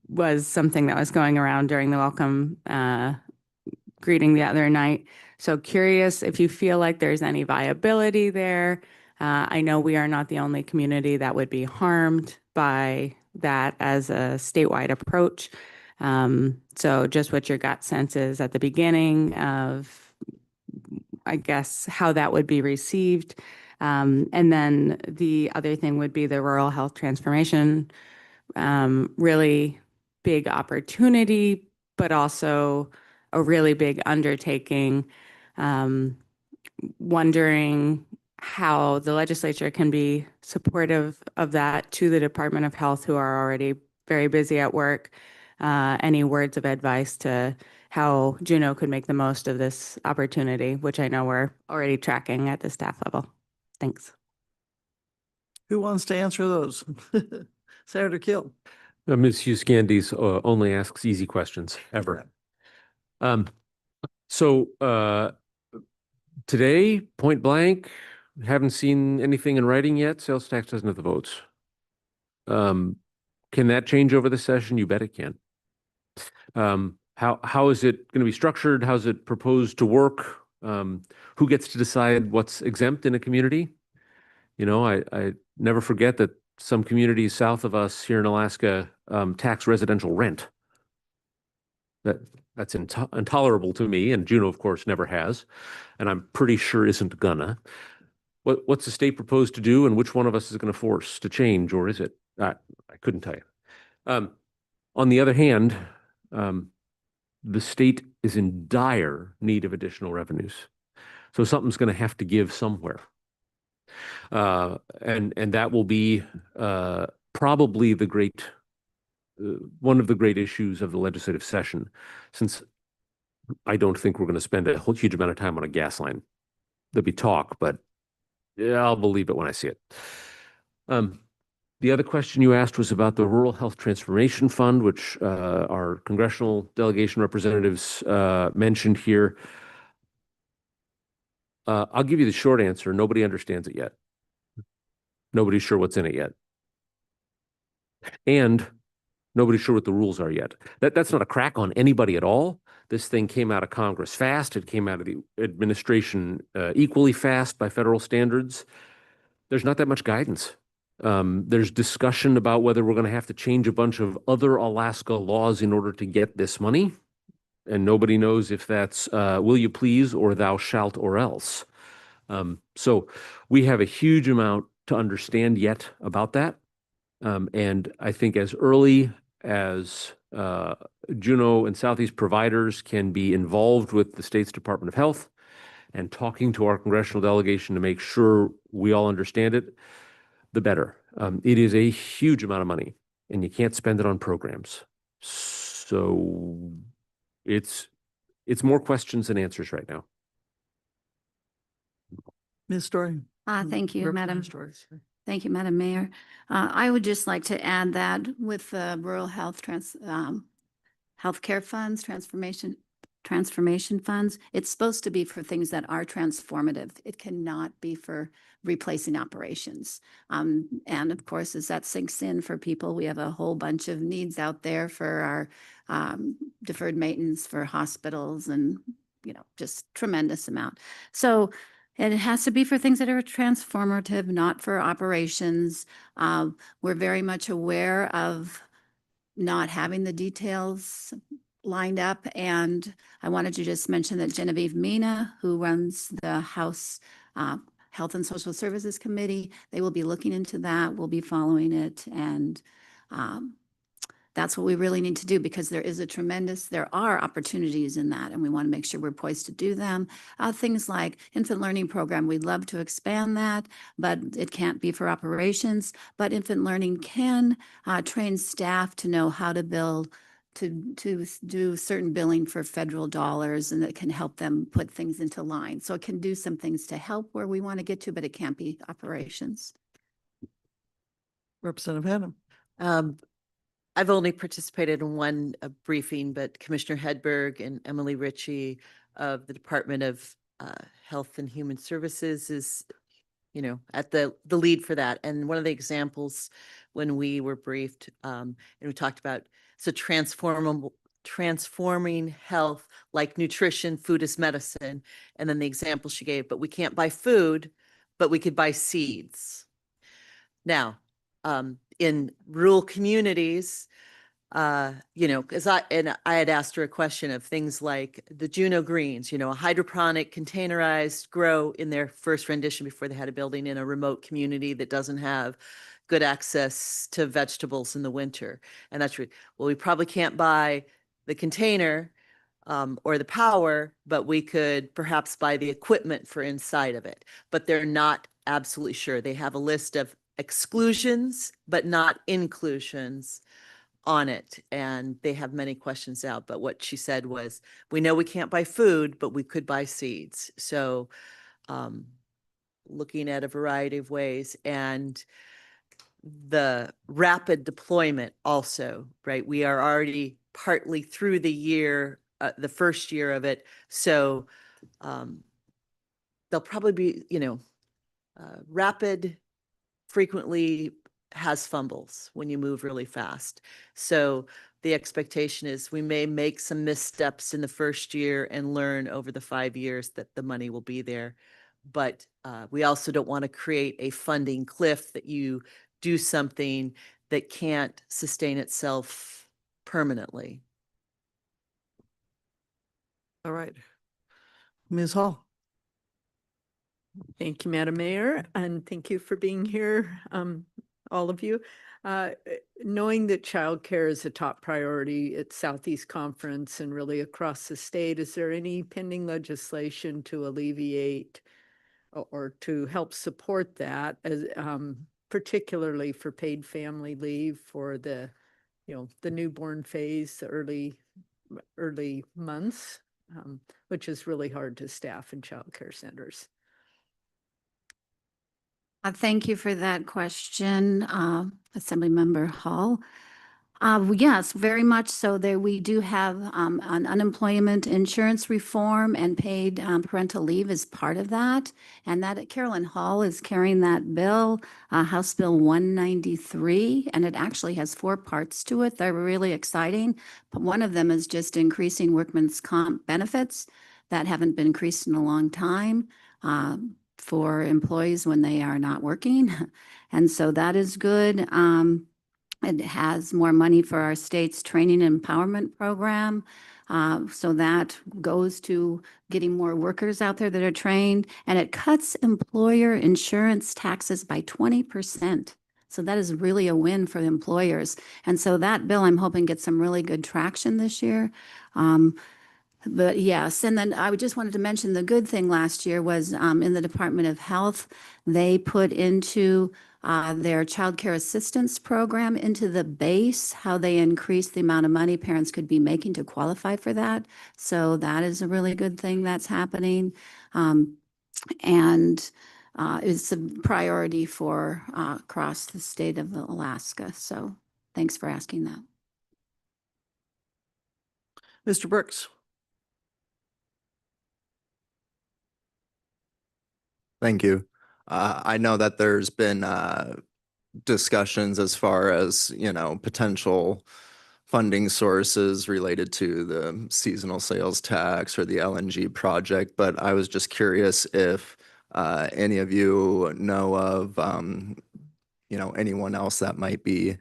was something that was going around during the welcome greeting the other night. So curious if you feel like there's any viability there. I know we are not the only community that would be harmed by that as a statewide approach. So just what your gut sense is at the beginning of, I guess, how that would be received. And then the other thing would be the rural health transformation. Really big opportunity, but also a really big undertaking. Wondering how the legislature can be supportive of that to the Department of Health, who are already very busy at work. Any words of advice to how Juneau could make the most of this opportunity, which I know we're already tracking at the staff level. Thanks. Who wants to answer those? Senator Kill. Ms. Hughes-Gandy's only asks easy questions ever. Today, point blank, haven't seen anything in writing yet. Sales tax doesn't have the votes. Can that change over the session? You bet it can. How is it going to be structured? How's it proposed to work? Who gets to decide what's exempt in a community? You know, I never forget that some communities south of us here in Alaska tax residential rent. That's intolerable to me, and Juneau, of course, never has, and I'm pretty sure isn't gonna. What's the state proposed to do, and which one of us is going to force to change, or is it? I couldn't tell you. On the other hand, the state is in dire need of additional revenues, so something's going to have to give somewhere, and that will be probably the great. One of the great issues of the legislative session, since I don't think we're going to spend a whole huge amount of time on a gas line. There'll be talk, but yeah, I'll believe it when I see it. The other question you asked was about the Rural Health Transformation Fund, which our congressional delegation representatives mentioned here. I'll give you the short answer. Nobody understands it yet. Nobody's sure what's in it yet. And nobody's sure what the rules are yet. That's not a crack on anybody at all. This thing came out of Congress fast. It came out of the administration equally fast by federal standards. There's not that much guidance. There's discussion about whether we're going to have to change a bunch of other Alaska laws in order to get this money. And nobody knows if that's will you please or thou shalt or else. So we have a huge amount to understand yet about that. And I think as early as Juneau and Southeast providers can be involved with the state's Department of Health and talking to our congressional delegation to make sure we all understand it, the better. It is a huge amount of money, and you can't spend it on programs. So it's more questions than answers right now. Ms. Story. Thank you, Madam. Thank you, Madam Mayor. I would just like to add that with the rural health healthcare funds, transformation funds, it's supposed to be for things that are transformative. It cannot be for replacing operations. And of course, as that sinks in for people, we have a whole bunch of needs out there for our deferred maintenance for hospitals and, you know, just tremendous amount. So it has to be for things that are transformative, not for operations. We're very much aware of not having the details lined up. And I wanted to just mention that Genevieve Mina, who runs the House Health and Social Services Committee, they will be looking into that. We'll be following it. And that's what we really need to do, because there are opportunities in that, and we want to make sure we're poised to do them. Things like infant learning program, we'd love to expand that, but it can't be for operations. But infant learning can train staff to know how to build, to do certain billing for federal dollars, and it can help them put things into line. So it can do some things to help where we want to get to, but it can't be operations. Representative Haddam. I've only participated in one briefing, but Commissioner Hedberg and Emily Ritchie of the Department of Health and Human Services is, you know, at the lead for that. And one of the examples when we were briefed, and we talked about, so transforming health like nutrition, food is medicine. And then the example she gave, but we can't buy food, but we could buy seeds. Now, in rural communities, you know, because I had asked her a question of things like the Juneau greens, you know, a hydroponic containerized grow in their first rendition before they had a building in a remote community that doesn't have, good access to vegetables in the winter. And that's well, we probably can't buy the container or the power, but we could perhaps buy the equipment for inside of it. But they're not absolutely sure. They have a list of exclusions, but not inclusions on it. And they have many questions out. But what she said was, we know we can't buy food, but we could buy seeds. So looking at a variety of ways, and the rapid deployment also, right? We are already partly through the year, the first year of it. So they'll probably be, rapid frequently has fumbles when you move really fast. So the expectation is we may make some missteps in the first year and learn over the 5 years that the money will be there. But we also don't want to create a funding cliff that you do something that can't sustain itself permanently. All right. Ms. Hall. Thank you, Madam Mayor, and thank you for being here, all of you. Knowing that childcare is a top priority at Southeast Conference and really across the state, is there any pending legislation to alleviate or to help support that, as particularly for paid family leave for the newborn phase, the early months, which is really hard to staff in childcare centers? Thank you for that question, Assemblymember Hall. Yes, very much so. There we do have an unemployment insurance reform, and paid parental leave is part of that. And that Carolyn Hall is carrying that bill, House Bill 193, and it actually has 4 parts to it. They're really exciting. But one of them is just increasing workman's comp benefits that haven't been increased in a long time for employees when they are not working. And so that is good. It has more money for our state's training and empowerment program. So that goes to getting more workers out there that are trained, and it cuts employer insurance taxes by 20%. So that is really a win for the employers. And so that bill, I'm hoping, gets some really good traction this year. But yes, and then I just wanted to mention the good thing last year was in the Department of Health, they put into their child care assistance program into the base, how they increased the amount of money parents could be making to qualify for that. So that is a really good thing that's happening. And it's a priority for across the state of Alaska. So thanks for asking that. Mr. Brooks. Thank you. I know that there's been discussions as far as, potential funding sources related to the seasonal sales tax or the LNG project, but I was just curious if any of you know of, anyone else that might be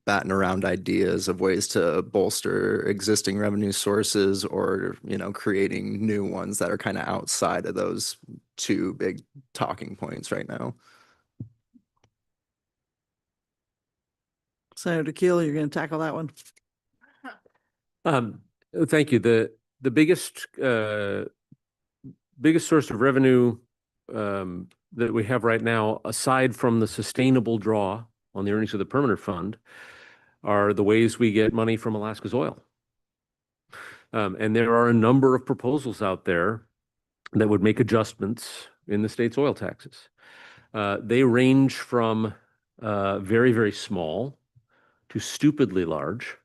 batting around ideas of ways to bolster existing revenue sources, or, creating new ones that are kind of outside of those 2 big talking points right now. Senator Keel, you're going to tackle that one. Thank you. The biggest source of revenue that we have right now, aside from the sustainable draw on the earnings of the permanent fund, are the ways we get money from Alaska's oil. And there are a number of proposals out there that would make adjustments in the state's oil taxes. They range from very, very small to stupidly large.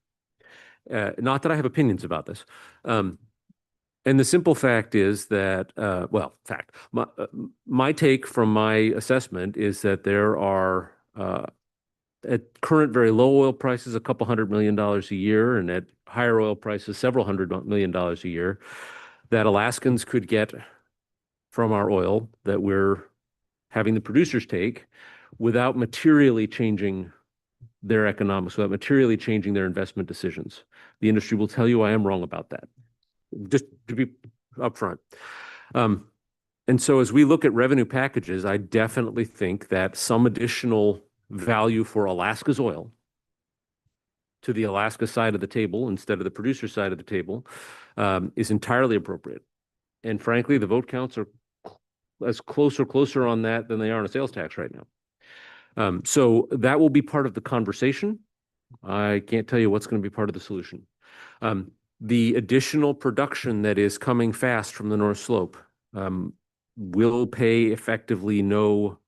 Not that I have opinions about this. And the simple fact is that, my take from my assessment is that there are, at current very low oil prices, $200 million a year, and at higher oil prices, several $100 million a year, that Alaskans could get from our oil that we're having the producers take without materially changing their economics, without materially changing their investment decisions. The industry will tell you I am wrong about that, just to be upfront. And so as we look at revenue packages, I definitely think that some additional value for Alaska's oil to the Alaska side of the table instead of the producer side of the table is entirely appropriate. And frankly, the vote counts are as closer on that than they are on a sales tax right now. So that will be part of the conversation. I can't tell you what's going to be part of the solution. The additional production that is coming fast from the North Slope will pay effectively no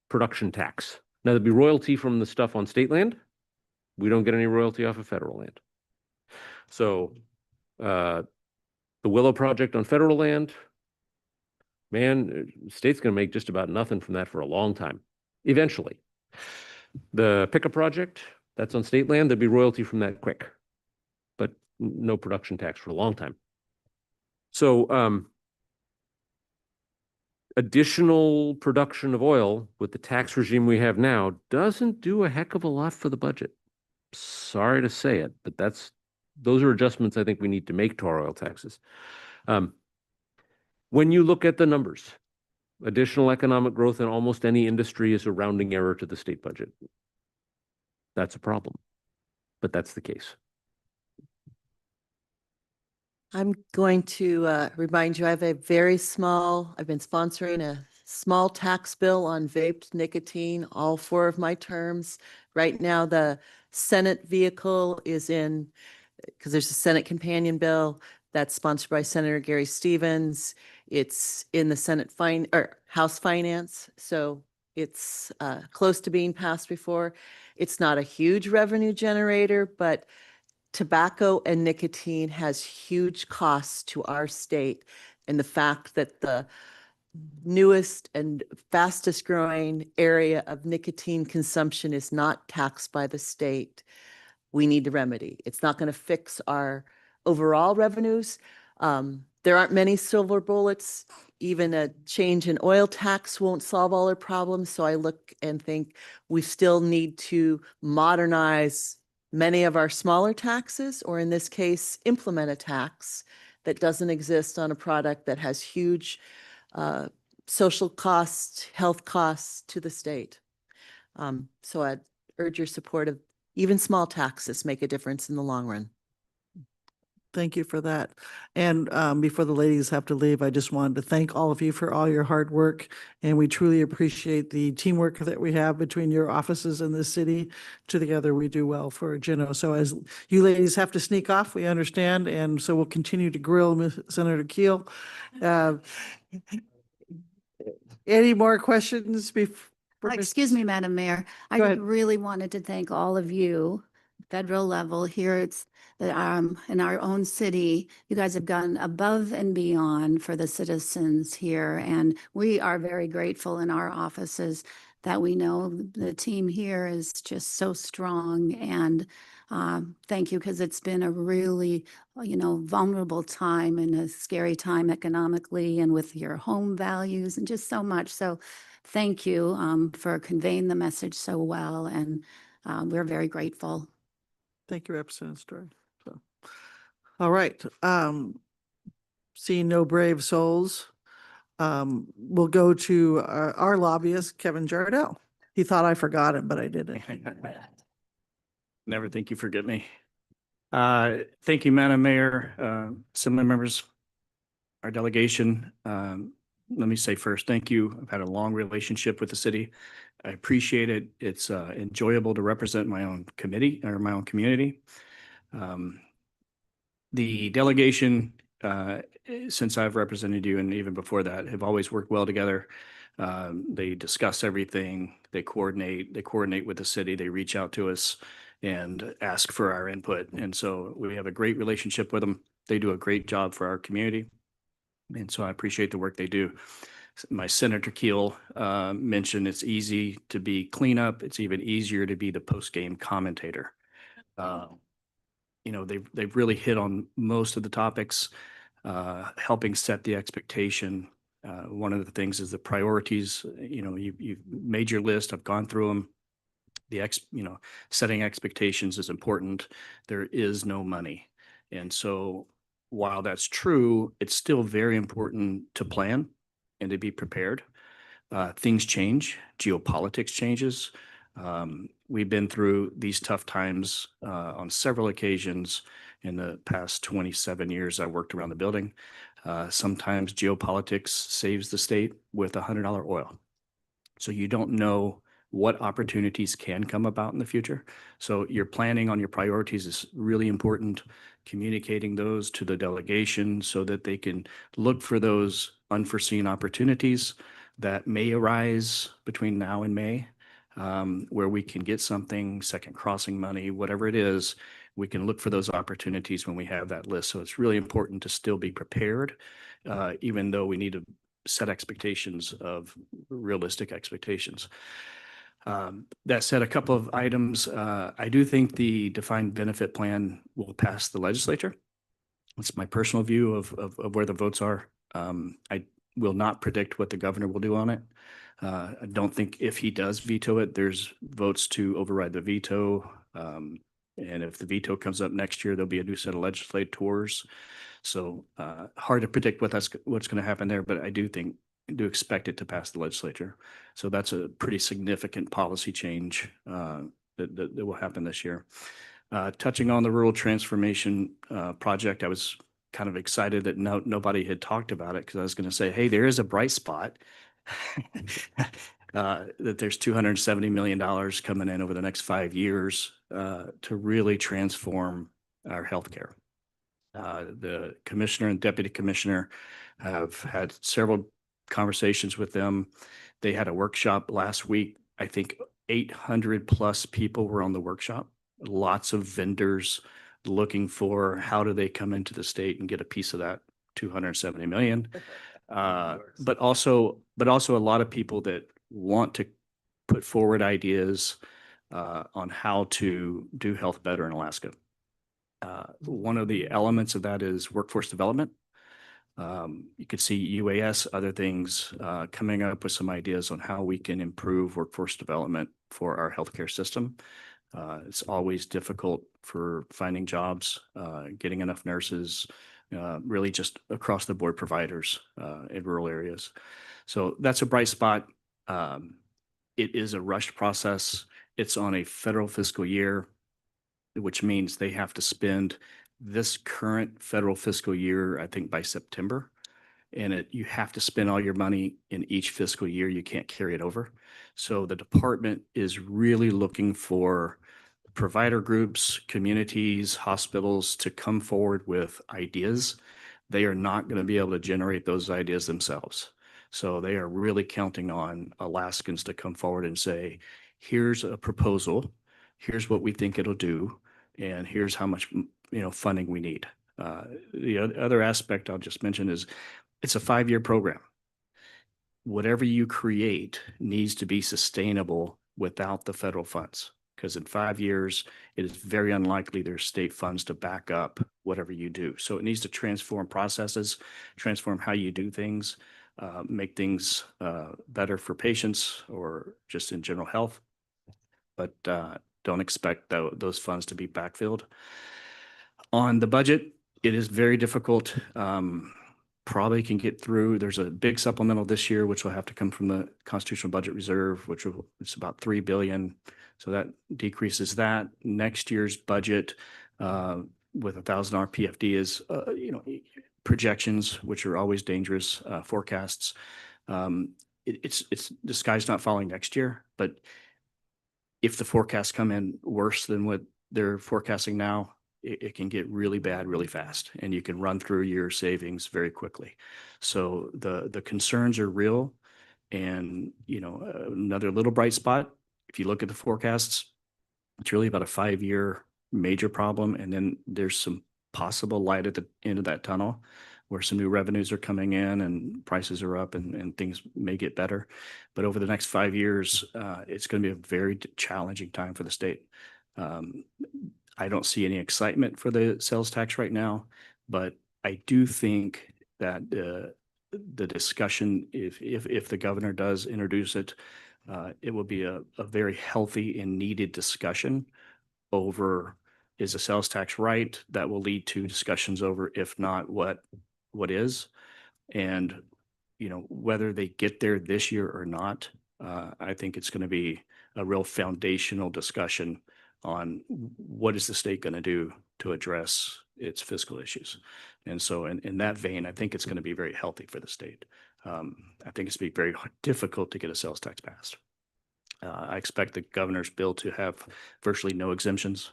production tax. Now, there'll be royalty from the stuff on state land. We don't get any royalty off of federal land. So the Willow project on federal land, man, state's going to make just about nothing from that for a long time, eventually. The Pickup project, that's on state land, there'll be royalty from that quick, but no production tax for a long time. So additional production of oil with the tax regime we have now doesn't do a heck of a lot for the budget. Sorry to say it, but those are adjustments I think we need to make to our oil taxes. When you look at the numbers, additional economic growth in almost any industry is a rounding error to the state budget. That's a problem, but that's the case. I'm going to remind you, I've been sponsoring a small tax bill on vaped nicotine all 4 of my terms. Right now, the Senate vehicle is in, because there's a Senate companion bill that's sponsored by Senator Gary Stevens. It's in the House Finance, so it's close to being passed before. It's not a huge revenue generator, but tobacco and nicotine has huge costs to our state. And the fact that the newest and fastest growing area of nicotine consumption is not taxed by the state, we need to remedy. It's not going to fix our overall revenues. There aren't many silver bullets. Even a change in oil tax won't solve all our problems. So I look and think we still need to modernize many of our smaller taxes, or in this case, implement a tax that doesn't exist on a product that has huge social costs, health costs to the state. So I'd urge your support of even small taxes make a difference in the long run. Thank you for that. And before the ladies have to leave, I just wanted to thank all of you for all your hard work. And we truly appreciate the teamwork that we have between your offices and the city. Together, we do well for Juneau. So as you ladies have to sneak off, we understand. And so we'll continue to grill Senator Keel. Any more questions before? Excuse me, Madam Mayor. I Go ahead. really wanted to thank all of you, federal level here. It's in our own city. You guys have gone above and beyond for the citizens here, and we are very grateful in our offices that we know the team here is just so strong. And thank you, because it's been a really, vulnerable time and a scary time economically and with your home values and just so much. So thank you for conveying the message so well, and we're very grateful. Thank you, Representative Story. So, all right. Seeing no brave souls, we'll go to our lobbyist, Kevin Jardell. He thought I forgot him, but I didn't. Never think you forget me. Thank you, Madam Mayor, Assembly members, our delegation. Let me say first, thank you. I've had a long relationship with the city. I appreciate it. It's enjoyable to represent my own committee or my own community. The delegation, since I've represented you and even before that, have always worked well together. They discuss everything. They coordinate with the city. They reach out to us and ask for our input. And so we have a great relationship with them. They do a great job for our community. And so I appreciate the work they do. My Senator Keel mentioned it's easy to be cleanup. It's even easier to be the post-game commentator. They've really hit on most of the topics, helping set the expectation. One of the things is the priorities. You've made your list. I've gone through them. Setting expectations is important. There is no money. And so while that's true, it's still very important to plan and to be prepared. Things change, geopolitics changes. We've been through these tough times on several occasions in the past 27 years I worked around the building. Sometimes geopolitics saves the state with $100 oil. So you don't know what opportunities can come about in the future. So your planning on your priorities is really important, communicating those to the delegation so that they can look for those unforeseen opportunities that may arise between now and May, where we can get something, second crossing money, whatever it is, we can look for those opportunities when we have that list. So it's really important to still be prepared, even though we need to set expectations of realistic expectations. That said, a couple of items. I do think the defined benefit plan will pass the legislature. It's my personal view of where the votes are. I will not predict what the governor will do on it. I don't think if he does veto it, there's votes to override the veto. And if the veto comes up next year, there'll be a new set of legislators. So hard to predict what's going to happen there, but I do expect it to pass the legislature. So that's a pretty significant policy change that will happen this year. Touching on the rural transformation project, I was kind of excited that nobody had talked about it because I was going to say, hey, there is a bright spot. That there's $270 million coming in over the next 5 years to really transform our healthcare. The commissioner and deputy commissioner have had several conversations with them. They had a workshop last week. I think 800 plus people were on the workshop. Lots of vendors looking for how do they come into the state and get a piece of that 270 million. But also a lot of people that want to put forward ideas on how to do health better in Alaska. One of the elements of that is workforce development. You could see UAS, other things coming up with some ideas on how we can improve workforce development for our healthcare system. It's always difficult for finding jobs, getting enough nurses, really just across the board providers in rural areas. So that's a bright spot. It is a rushed process. It's on a federal fiscal year, which means they have to spend this current federal fiscal year, I think by September. And you have to spend all your money in each fiscal year. You can't carry it over. So the department is really looking for provider groups, communities, hospitals to come forward with ideas. They are not going to be able to generate those ideas themselves. So they are really counting on Alaskans to come forward and say, here's a proposal, here's what we think it'll do, and here's how much funding we need. The other aspect I'll just mention is it's a 5-year program. Whatever you create needs to be sustainable without the federal funds, because in 5 years, it is very unlikely there's state funds to back up whatever you do. So it needs to transform processes, transform how you do things, make things better for patients or just in general health. But don't expect those funds to be backfilled. On the budget, it is very difficult. Probably can get through. There's a big supplemental this year, which will have to come from the Constitutional Budget Reserve, it's about $3 billion. So that decreases that. Next year's budget with $1,000 PFD is, projections, which are always dangerous forecasts. It's the sky's not falling next year, but if the forecasts come in worse than what they're forecasting now, it can get really bad really fast, and you can run through your savings very quickly. So the concerns are real, and another little bright spot. If you look at the forecasts, it's really about a 5-year major problem, and then there's some possible light at the end of that tunnel, where some new revenues are coming in and prices are up and things may get better. But over the next 5 years, it's going to be a very challenging time for the state. I don't see any excitement for the sales tax right now, but I do think that the discussion, if the governor does introduce it, it will be a very healthy and needed discussion over is the sales tax right? That will lead to discussions over, if not, what is. And, whether they get there this year or not, I think it's going to be a real foundational discussion on what is the state going to do to address its fiscal issues. And so in that vein, I think it's going to be very healthy for the state. I think it's going to be very difficult to get a sales tax passed. I expect the governor's bill to have virtually no exemptions.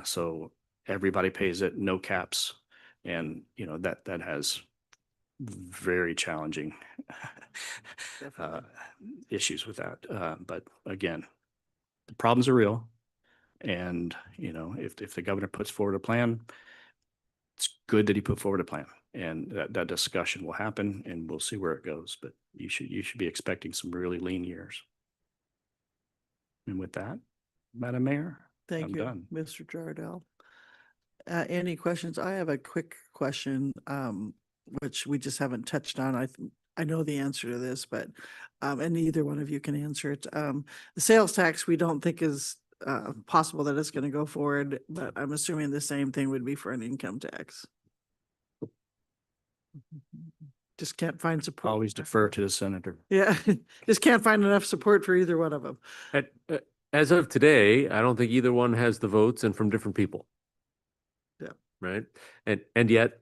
So everybody pays it, no caps. And, that has very challenging issues with that. But again, the problems are real. And, if the governor puts forward a plan, it's good that he put forward a plan, and that discussion will happen, and we'll see where it goes. But you should be expecting some really lean years. And with that, Madam Mayor, Thank I'm you, done. Mr. Jardell. Any questions? I have a quick question, which we just haven't touched on. I know the answer to this, but and neither one of you can answer it. The sales tax we don't think is possible that it's going to go forward, but I'm assuming the same thing would be for an income tax. Just can't find support. Always defer to the senator. Yeah, just can't find enough support for either one of them. As of today, I don't think either one has the votes, and from different people. Yeah. Right. And yet,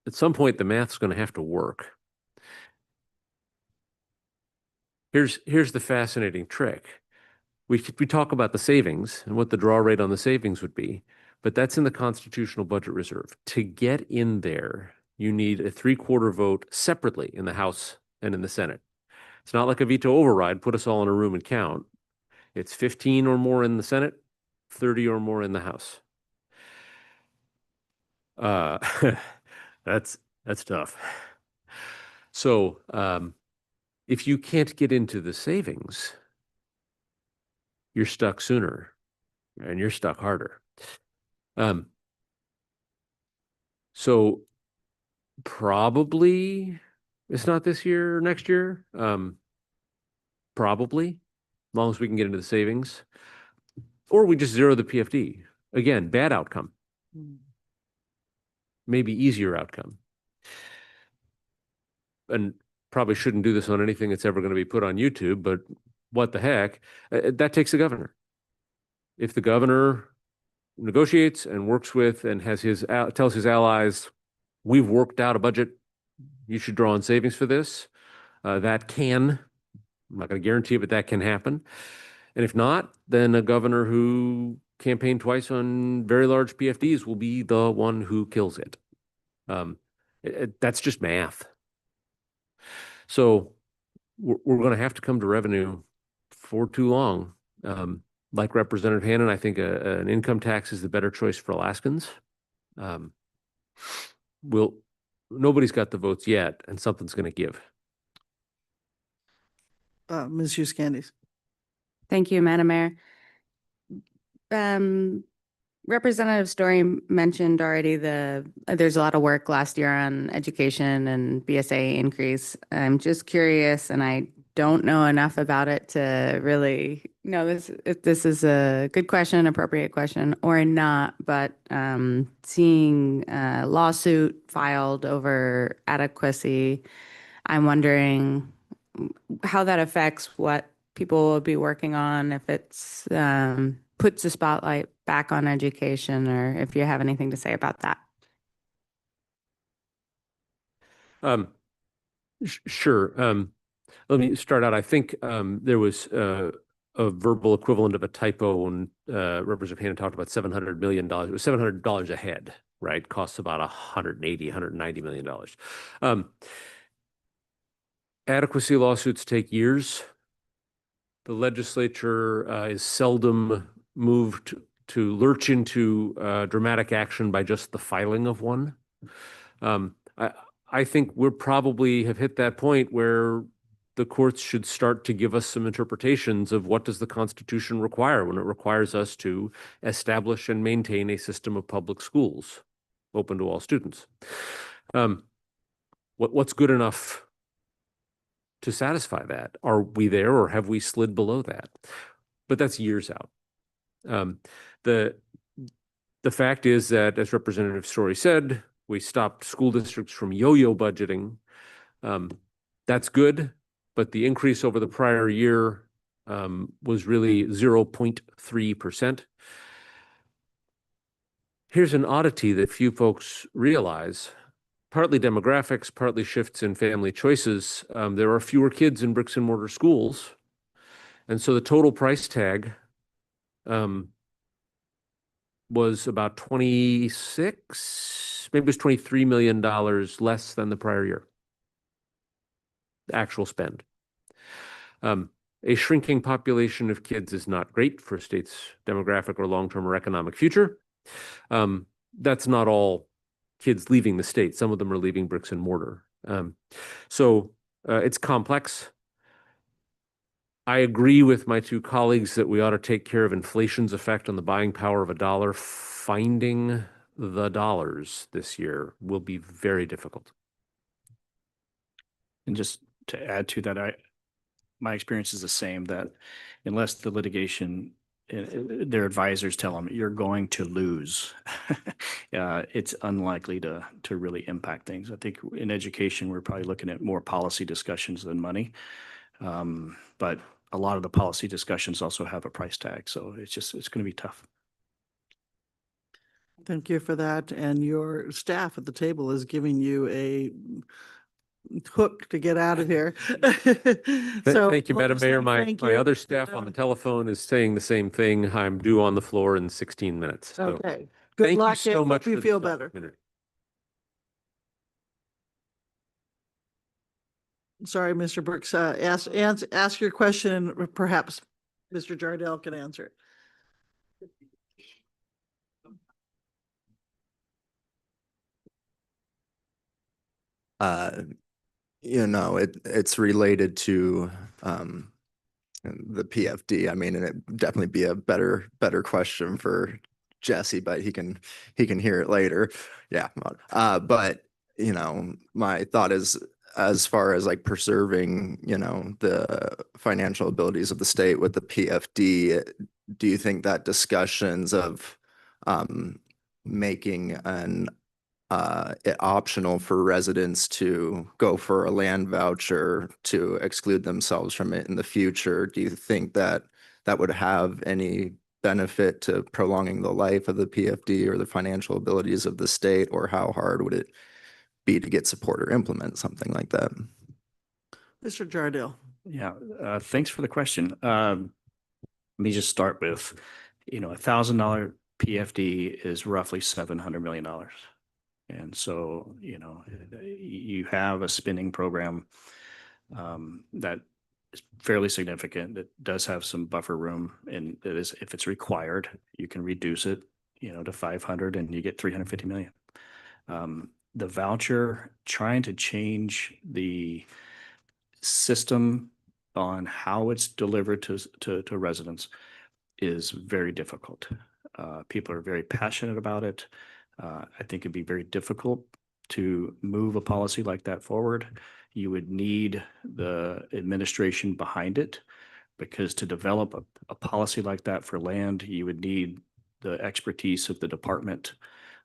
at some point, the math's going to have to work. Here's the fascinating trick. We talk about the savings and what the draw rate on the savings would be, but that's in the constitutional budget reserve. To get in there, you need a 3/4 vote separately in the House and in the Senate. It's not like a veto override, put us all in a room and count. It's 15 or more in the Senate, 30 or more in the House. That's tough. So if you can't get into the savings, you're stuck sooner and you're stuck harder. So probably it's not this year or next year. Probably, as long as we can get into the savings, or we just zero the PFD. Again, bad outcome. Maybe easier outcome. And probably shouldn't do this on anything that's ever going to be put on YouTube, but what the heck? That takes the governor. If the governor negotiates and works with and has tells his allies, we've worked out a budget, you should draw on savings for this, that can, I'm not going to guarantee it, but that can happen. And if not, then a governor who campaigned twice on very large PFDs will be the one who kills it. That's just math. So we're going to have to come to revenue for too long. Like Representative Hannan, I think an income tax is the better choice for Alaskans. Nobody's got the votes yet, and something's going to give. Ms. Hughes Candies. Thank you, Madam Mayor. Representative Story mentioned already there's a lot of work last year on education and BSA increase. I'm just curious, and I don't know enough about it to really know if this is a good question, appropriate question, or not. But seeing a lawsuit filed over adequacy, I'm wondering how that affects what people will be working on, if it's puts the spotlight back on education, or if you have anything to say about that. Sure. Let me start out. I think there was a verbal equivalent of a typo when Representative Hannan talked about $700 million. It was $700 a head, right? Costs about $180, $190 million. Adequacy lawsuits take years. The legislature is seldom moved to lurch into dramatic action by just the filing of one. I think we're probably have hit that point where the courts should start to give us some interpretations of what does the Constitution require when it requires us to establish and maintain a system of public schools open to all students. What's good enough to satisfy that? Are we there, or have we slid below that? But that's years out. The fact is that, as Representative Story said, we stopped school districts from yo-yo budgeting. That's good, but the increase over the prior year was really 0.3%. Here's an oddity that few folks realize. Partly demographics, partly shifts in family choices. There are fewer kids in bricks and mortar schools. And so the total price tag was about 26, maybe it was $23 million less than the prior year. The actual spend. A shrinking population of kids is not great for a state's demographic or long-term or economic future. That's not all kids leaving the state. Some of them are leaving bricks and mortar. So it's complex. I agree with my two colleagues that we ought to take care of inflation's effect on the buying power of a dollar. Finding the dollars this year will be very difficult. And just to add to that, my experience is the same, that unless the litigation, their advisors tell them you're going to lose, it's unlikely to really impact things. I think in education, we're probably looking at more policy discussions than money. But a lot of the policy discussions also have a price tag. So it's going to be tough. Thank you for that. And your staff at the table is giving you a hook to get out of here. So thank you, Madam Mayor. My thank you. other staff on the telephone is saying the same thing. I'm due on the floor in 16 minutes. So Okay. Good thank luck. you so and much. Hope you for feel this better. opportunity. Sorry, Mr. Brooks. Ask your question. And perhaps Mr. Jardell can answer it. It's related to the PFD. I mean, and it definitely be a better question for Jesse, but he can hear it later. Yeah. But my thought is, as far as like preserving, the financial abilities of the state with the PFD, do you think that discussions of making it optional for residents to go for a land voucher to exclude themselves from it in the future, do you think that would have any benefit to prolonging the life of the PFD or the financial abilities of the state, or how hard would it be to get support or implement something like that? Mr. Jardell. Yeah, thanks for the question. Let me just start with, $1,000 PFD is roughly $700 million. And so, you have a spending program that is fairly significant. That does have some buffer room, and it is, if it's required, you can reduce it, to 500, and you get 350 million. The voucher, trying to change the system on how it's delivered to residents is very difficult. People are very passionate about it. I think it'd be very difficult to move a policy like that forward. You would need the administration behind it, because to develop a policy like that for land, you would need the expertise of the department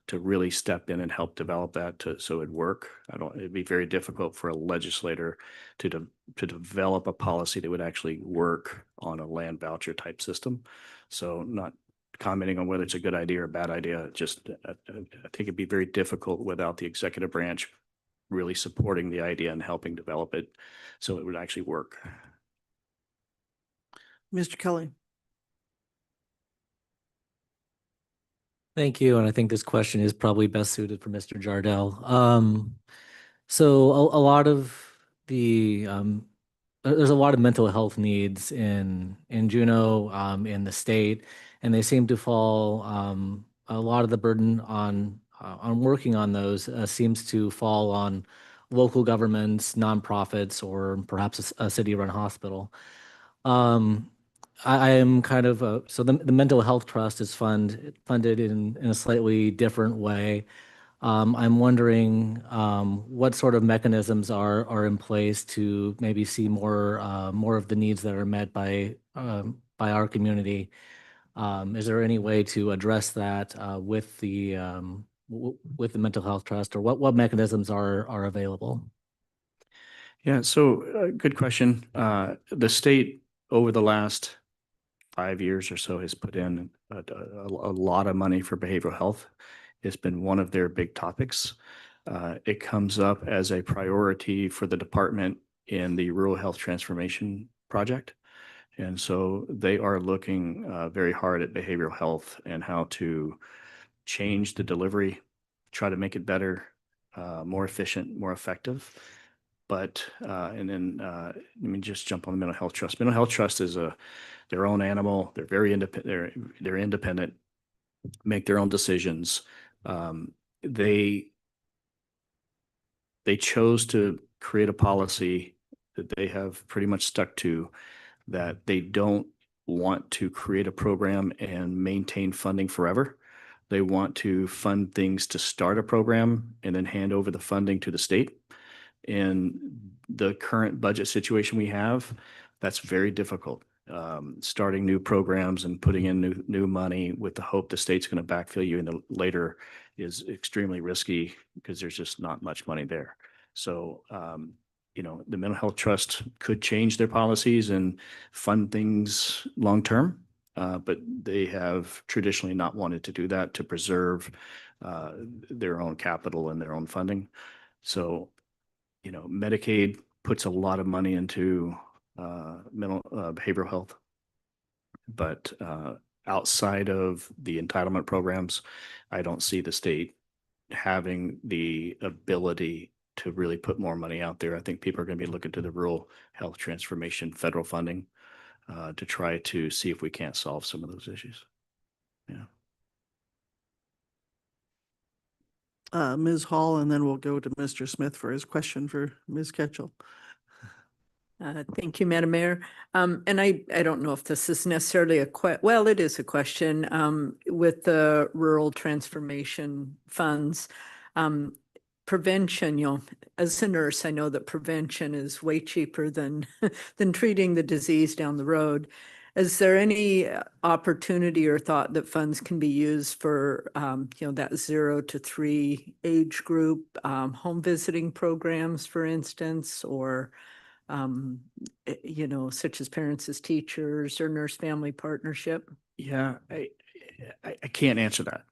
to really step in and help develop that so it'd work. It'd be very difficult for a legislator to develop a policy that would actually work on a land voucher type system. So not commenting on whether it's a good idea or a bad idea, just I think it'd be very difficult without the executive branch really supporting the idea and helping develop it so it would actually work. Mr. Kelly. Thank you. And I think this question is probably best suited for Mr. Jardell. So a lot of the there's a lot of mental health needs in Juneau, in the state, and they seem to fall a lot of the burden on working on those seems to fall on local governments, nonprofits, or perhaps a city-run hospital. I am kind of so the mental health trust is funded in a slightly different way. I'm wondering what sort of mechanisms are in place to maybe see more of the needs that are met by our community. Is there any way to address that with the mental health trust, or what mechanisms are available? Yeah, so good question. The state over the last 5 years or so has put in a lot of money for behavioral health. It's been one of their big topics. It comes up as a priority for the department in the Rural Health Transformation Project. And so they are looking very hard at behavioral health and how to change the delivery, try to make it better, more efficient, more effective. But and then let me just jump on the mental health trust. Mental health trust is their own animal. They're very independent. They're independent, make their own decisions. They chose to create a policy that they have pretty much stuck to, that they don't want to create a program and maintain funding forever. They want to fund things to start a program and then hand over the funding to the state. In the current budget situation we have, that's very difficult. Starting new programs and putting in new money with the hope the state's going to backfill you in the later is extremely risky because there's just not much money there. So, the mental health trust could change their policies and fund things long term, but they have traditionally not wanted to do that to preserve their own capital and their own funding. So, Medicaid puts a lot of money into behavioral health, but outside of the entitlement programs, I don't see the state having the ability to really put more money out there. I think people are going to be looking to the Rural Health Transformation federal funding to try to see if we can't solve some of those issues. Yeah. Ms. Hall, and then we'll go to Mr. Smith for his question for Ms. Ketchel. Thank you, Madam Mayor. And I don't know if this is necessarily well, it is a question with the rural transformation funds. Prevention, as a nurse, I know that prevention is way cheaper than treating the disease down the road. Is there any opportunity or thought that funds can be used for, that 0 to 3 age group, home visiting programs, for instance, or, such as parents as teachers or nurse family partnership? Yeah, I can't answer that.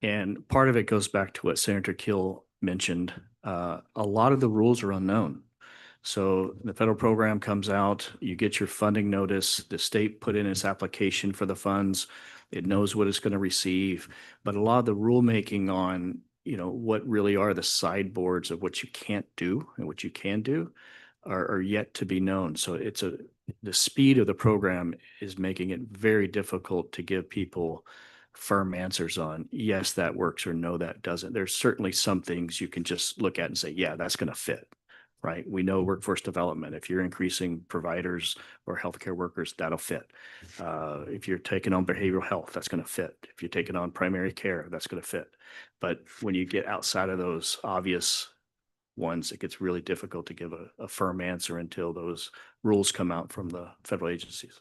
And part of it goes back to what Senator Kill mentioned. A lot of the rules are unknown. So the federal program comes out, you get your funding notice, the state put in its application for the funds, it knows what it's going to receive. But a lot of the rulemaking on, what really are the sideboards of what you can't do and what you can do are yet to be known. So the speed of the program is making it very difficult to give people firm answers on, yes, that works, or no, that doesn't. There's certainly some things you can just look at and say, yeah, that's going to fit. Right? We know workforce development. If you're increasing providers or healthcare workers, that'll fit. If you're taking on behavioral health, that's going to fit. If you're taking on primary care, that's going to fit. But when you get outside of those obvious ones, it gets really difficult to give a firm answer until those rules come out from the federal agencies.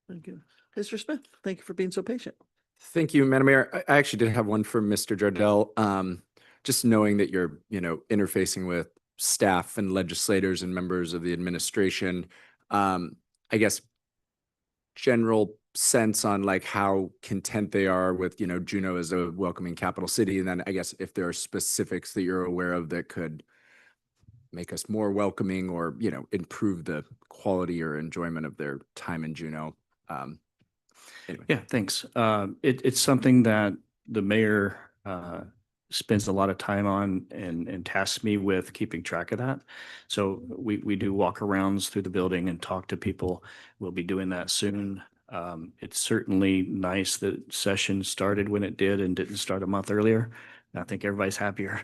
Thank you. Mr. Smith, thank you for being so patient. Thank you, Madam Mayor. I actually did have one for Mr. Jardel. Just knowing that you're, interfacing with staff and legislators and members of the administration, I guess general sense on like how content they are with, Juneau as a welcoming capital city. And then I guess if there are specifics that you're aware of that could make us more welcoming or, improve the quality or enjoyment of their time in Juneau. Anyway. Yeah, thanks. It's something that the mayor spends a lot of time on and tasks me with keeping track of that. So we do walk arounds through the building and talk to people. We'll be doing that soon. It's certainly nice that session started when it did and didn't start a month earlier. I think everybody's happier.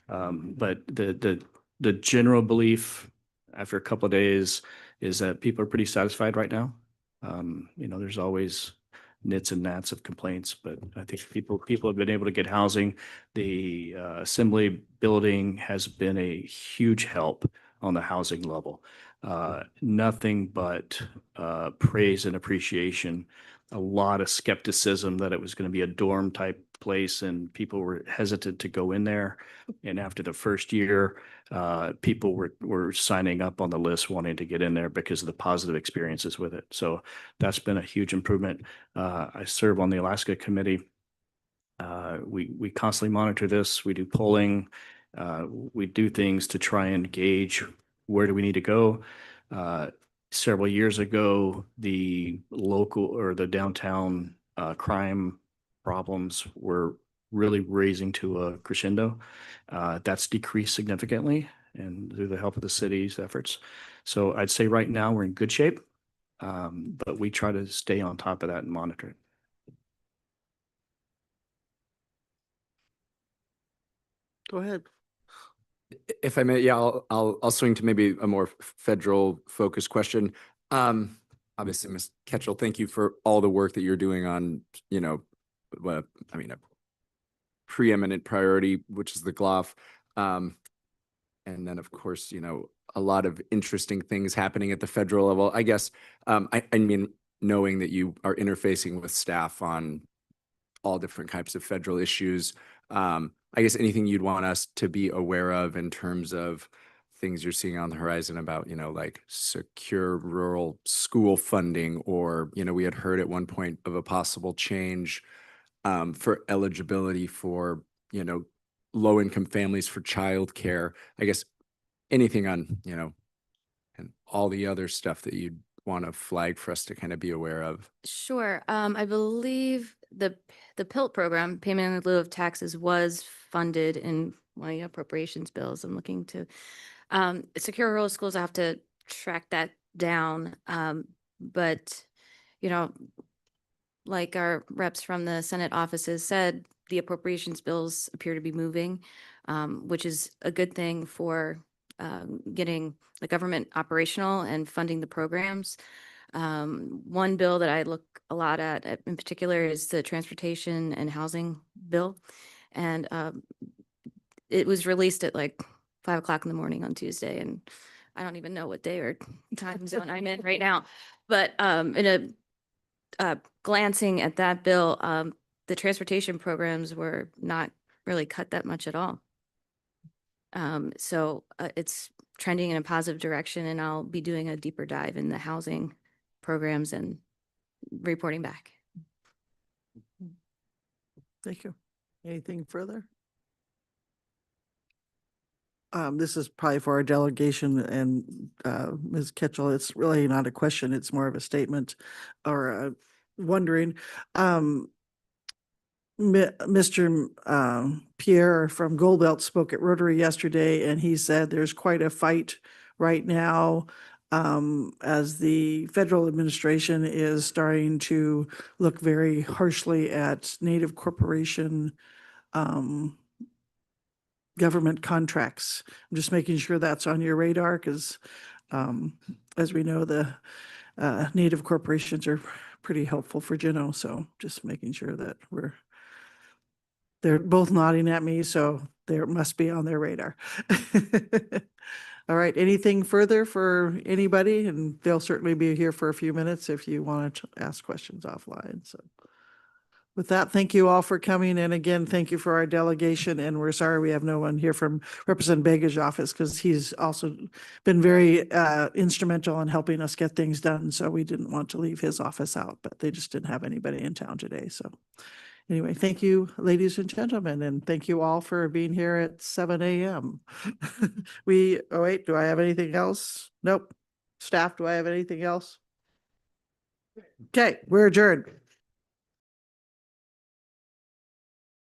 But the general belief after a couple of days is that people are pretty satisfied right now. There's always nits and gnats of complaints, but I think people have been able to get housing. The assembly building has been a huge help on the housing level. nothing but praise and appreciation. A lot of skepticism that it was going to be a dorm type place, and people were hesitant to go in there. And after the first year, people were signing up on the list wanting to get in there because of the positive experiences with it. So that's been a huge improvement. I serve on the Alaska committee. We constantly monitor this. We do polling. We do things to try and gauge where do we need to go. Several years ago, the local or the downtown crime problems were really raising to a crescendo. That's decreased significantly, and through the help of the city's efforts. So I'd say right now we're in good shape, but we try to stay on top of that and monitor it. Go ahead. If I may, yeah, I'll swing to maybe a more federal focused question. Obviously, Ms. Ketchel, thank you for all the work that you're doing on, what I mean, a preeminent priority, which is the GLOF. And then, of course, a lot of interesting things happening at the federal level. I guess, I mean, knowing that you are interfacing with staff on all different types of federal issues. I guess anything you'd want us to be aware of in terms of things you're seeing on the horizon about, like secure rural school funding, or, we had heard at one point of a possible change for eligibility for, low-income families for childcare. I guess anything on, and all the other stuff that you'd want to flag for us to kind of be aware of. Sure. I believe the PILT program, payment in lieu of taxes, was funded in one of the appropriations bills. I'm looking to secure rural schools. I have to track that down. But like our reps from the Senate offices said, the appropriations bills appear to be moving, which is a good thing for getting the government operational and funding the programs. One bill that I look a lot at in particular is the transportation and housing bill. And it was released at like 5 o'clock in the morning on Tuesday. And I don't even know what day or time zone I'm in right now. But in glancing at that bill, the transportation programs were not really cut that much at all. So it's trending in a positive direction, and I'll be doing a deeper dive in the housing programs and reporting back. Thank you. Anything further? This is probably for our delegation and Ms. Ketchel. It's really not a question. It's more of a statement or wondering. Mr. Pierre from Goldbelt spoke at Rotary yesterday, and he said there's quite a fight right now as the federal administration is starting to look very harshly at Native corporation government contracts. I'm just making sure that's on your radar because as we know, the Native corporations are pretty helpful for Juneau. So just making sure that they're both nodding at me, so they must be on their radar. All right, anything further for anybody? And they'll certainly be here for a few minutes if you want to ask questions offline. So with that, thank you all for coming. And again, thank you for our delegation. And we're sorry we have no one here from Representative Bega's office because he's also been very instrumental in helping us get things done. So we didn't want to leave his office out, but they just didn't have anybody in town today. So anyway, thank you, ladies and gentlemen, and thank you all for being here at 7 a.m. Oh wait, do I have anything else? Nope. Staff, do I have anything else? Okay, we're adjourned.